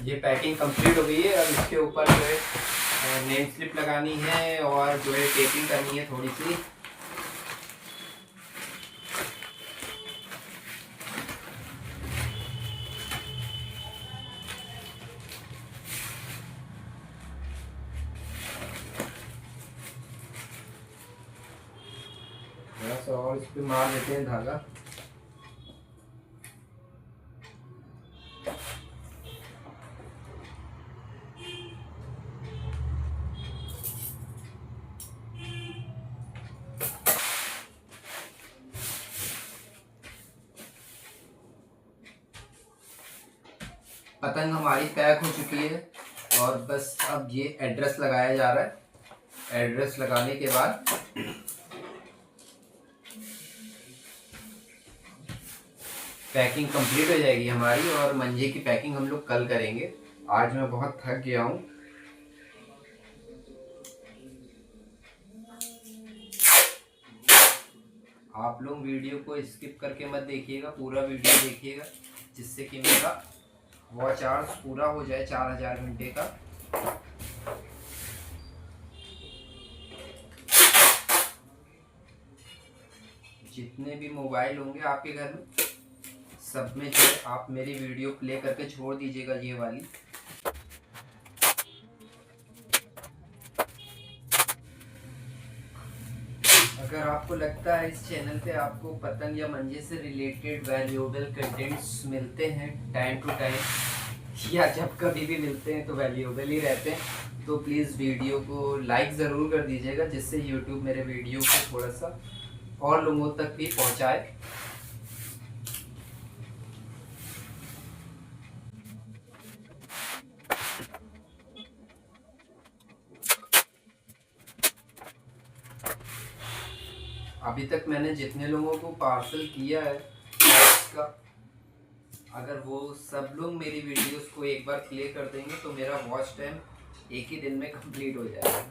ये पैकिंग कंप्लीट हो गई है। अब इसके ऊपर जो है नेम स्लिप लगानी है और जो है टेपिंग करनी है थोड़ी सी। बस और इस पे मार देते हैं धागा। पतंग हमारी पैक हो चुकी है और बस अब ये एड्रेस लगाया जा रहा है। एड्रेस लगाने के बाद पैकिंग कंप्लीट हो जाएगी हमारी और मंजे की पैकिंग हम लोग कल करेंगे। आज मैं बहुत थक गया हूँ। आप लोग वीडियो को स्किप करके मत देखिएगा, पूरा वीडियो देखिएगा जिससे कि मेरा वॉच आवर्स पूरा हो जाए 4000 घंटे का। जितने भी मोबाइल होंगे आपके घर में सब में जो आप मेरी वीडियो प्ले करके छोड़ दीजिएगा ये वाली। अगर आपको लगता है इस चैनल पे आपको पतंग या मंजे से रिलेटेड वैल्यूएबल कंटेंट्स मिलते हैं टाइम टू टाइम या जब कभी भी मिलते हैं तो वैल्यूएबल ही रहते हैं, तो प्लीज़ वीडियो को लाइक ज़रूर कर दीजिएगा जिससे यूट्यूब मेरे वीडियो को थोड़ा सा और लोगों तक भी पहुंचाए। अभी तक मैंने जितने लोगों को पार्सल किया है का, अगर वो सब लोग मेरी वीडियोस को एक बार प्ले कर देंगे तो मेरा वॉच टाइम एक ही दिन में कंप्लीट हो जाएगा।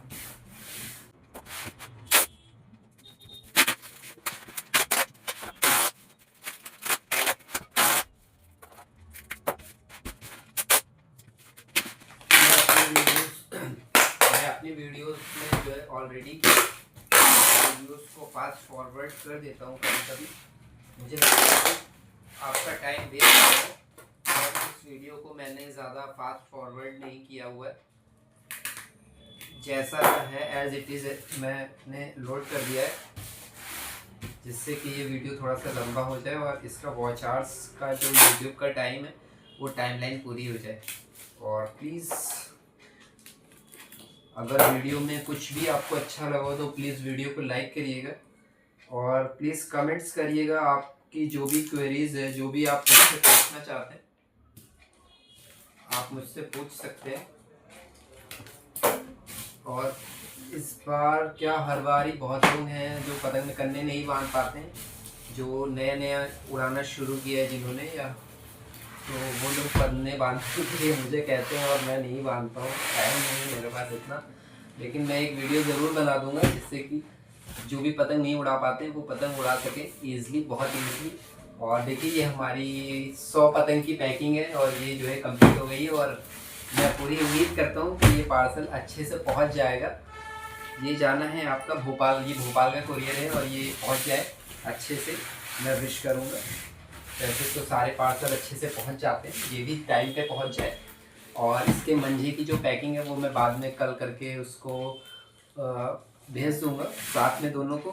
मैं अपनी वीडियोस में जो है ऑलरेडी वीडियोस को फास्ट फॉरवर्ड कर देता हूँ कभी कभी। मुझे लगता है आपका टाइम वेस्ट है और इस वीडियो को मैंने ज़्यादा फास्ट फॉरवर्ड नहीं किया हुआ है। जैसा है एज इट इज़ मैंने लोड कर दिया है जिससे कि ये वीडियो थोड़ा सा लंबा हो जाए और इसका वॉच आवर्स का जो यूट्यूब का टाइम है वो टाइमलाइन पूरी हो जाए। और प्लीज़ अगर वीडियो में कुछ भी आपको अच्छा लगा तो प्लीज़ वीडियो को लाइक करिएगा और प्लीज़ कमेंट्स करिएगा। आपकी जो भी क्वेरीज है, जो भी आप मुझसे पूछना चाहते हैं आप मुझसे पूछ सकते हैं। और इस बार क्या हर बार ही बहुत लोग हैं जो पतंग करने नहीं बांध पाते हैं, जो नया उड़ाना शुरू किया है जिन्होंने, या तो वो लोग पन्ने बांधने के लिए मुझे कहते हैं और मैं नहीं बांधता हूँ, टाइम नहीं है मेरे पास इतना। लेकिन मैं एक वीडियो ज़रूर बना दूंगा जिससे कि जो भी पतंग नहीं उड़ा पाते हैं वो पतंग उड़ा सके ईज़िली, बहुत ईज़िली। और देखिए ये हमारी 100 पतंग की पैकिंग है और ये जो है कंप्लीट हो गई है और मैं पूरी उम्मीद करता हूँ कि ये पार्सल अच्छे से पहुँच जाएगा। ये जाना है आपका भोपाल, ये भोपाल का कुरियर है और ये पहुँच जाए अच्छे से, मैं विश करूँगा। वैसे तो सारे पार्सल अच्छे से पहुंच जाते हैं, ये भी टाइम पे पहुंच जाए। और इसके मंजे की जो पैकिंग है वो मैं बाद में कल करके उसको भेज दूंगा साथ में दोनों को।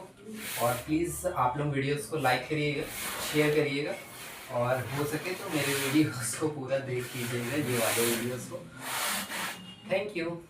और प्लीज़ आप लोग वीडियोस को लाइक करिएगा, शेयर करिएगा और हो सके तो मेरे वीडियोस को पूरा देख लीजिएगा, ये वाले वीडियोस को। Thank you.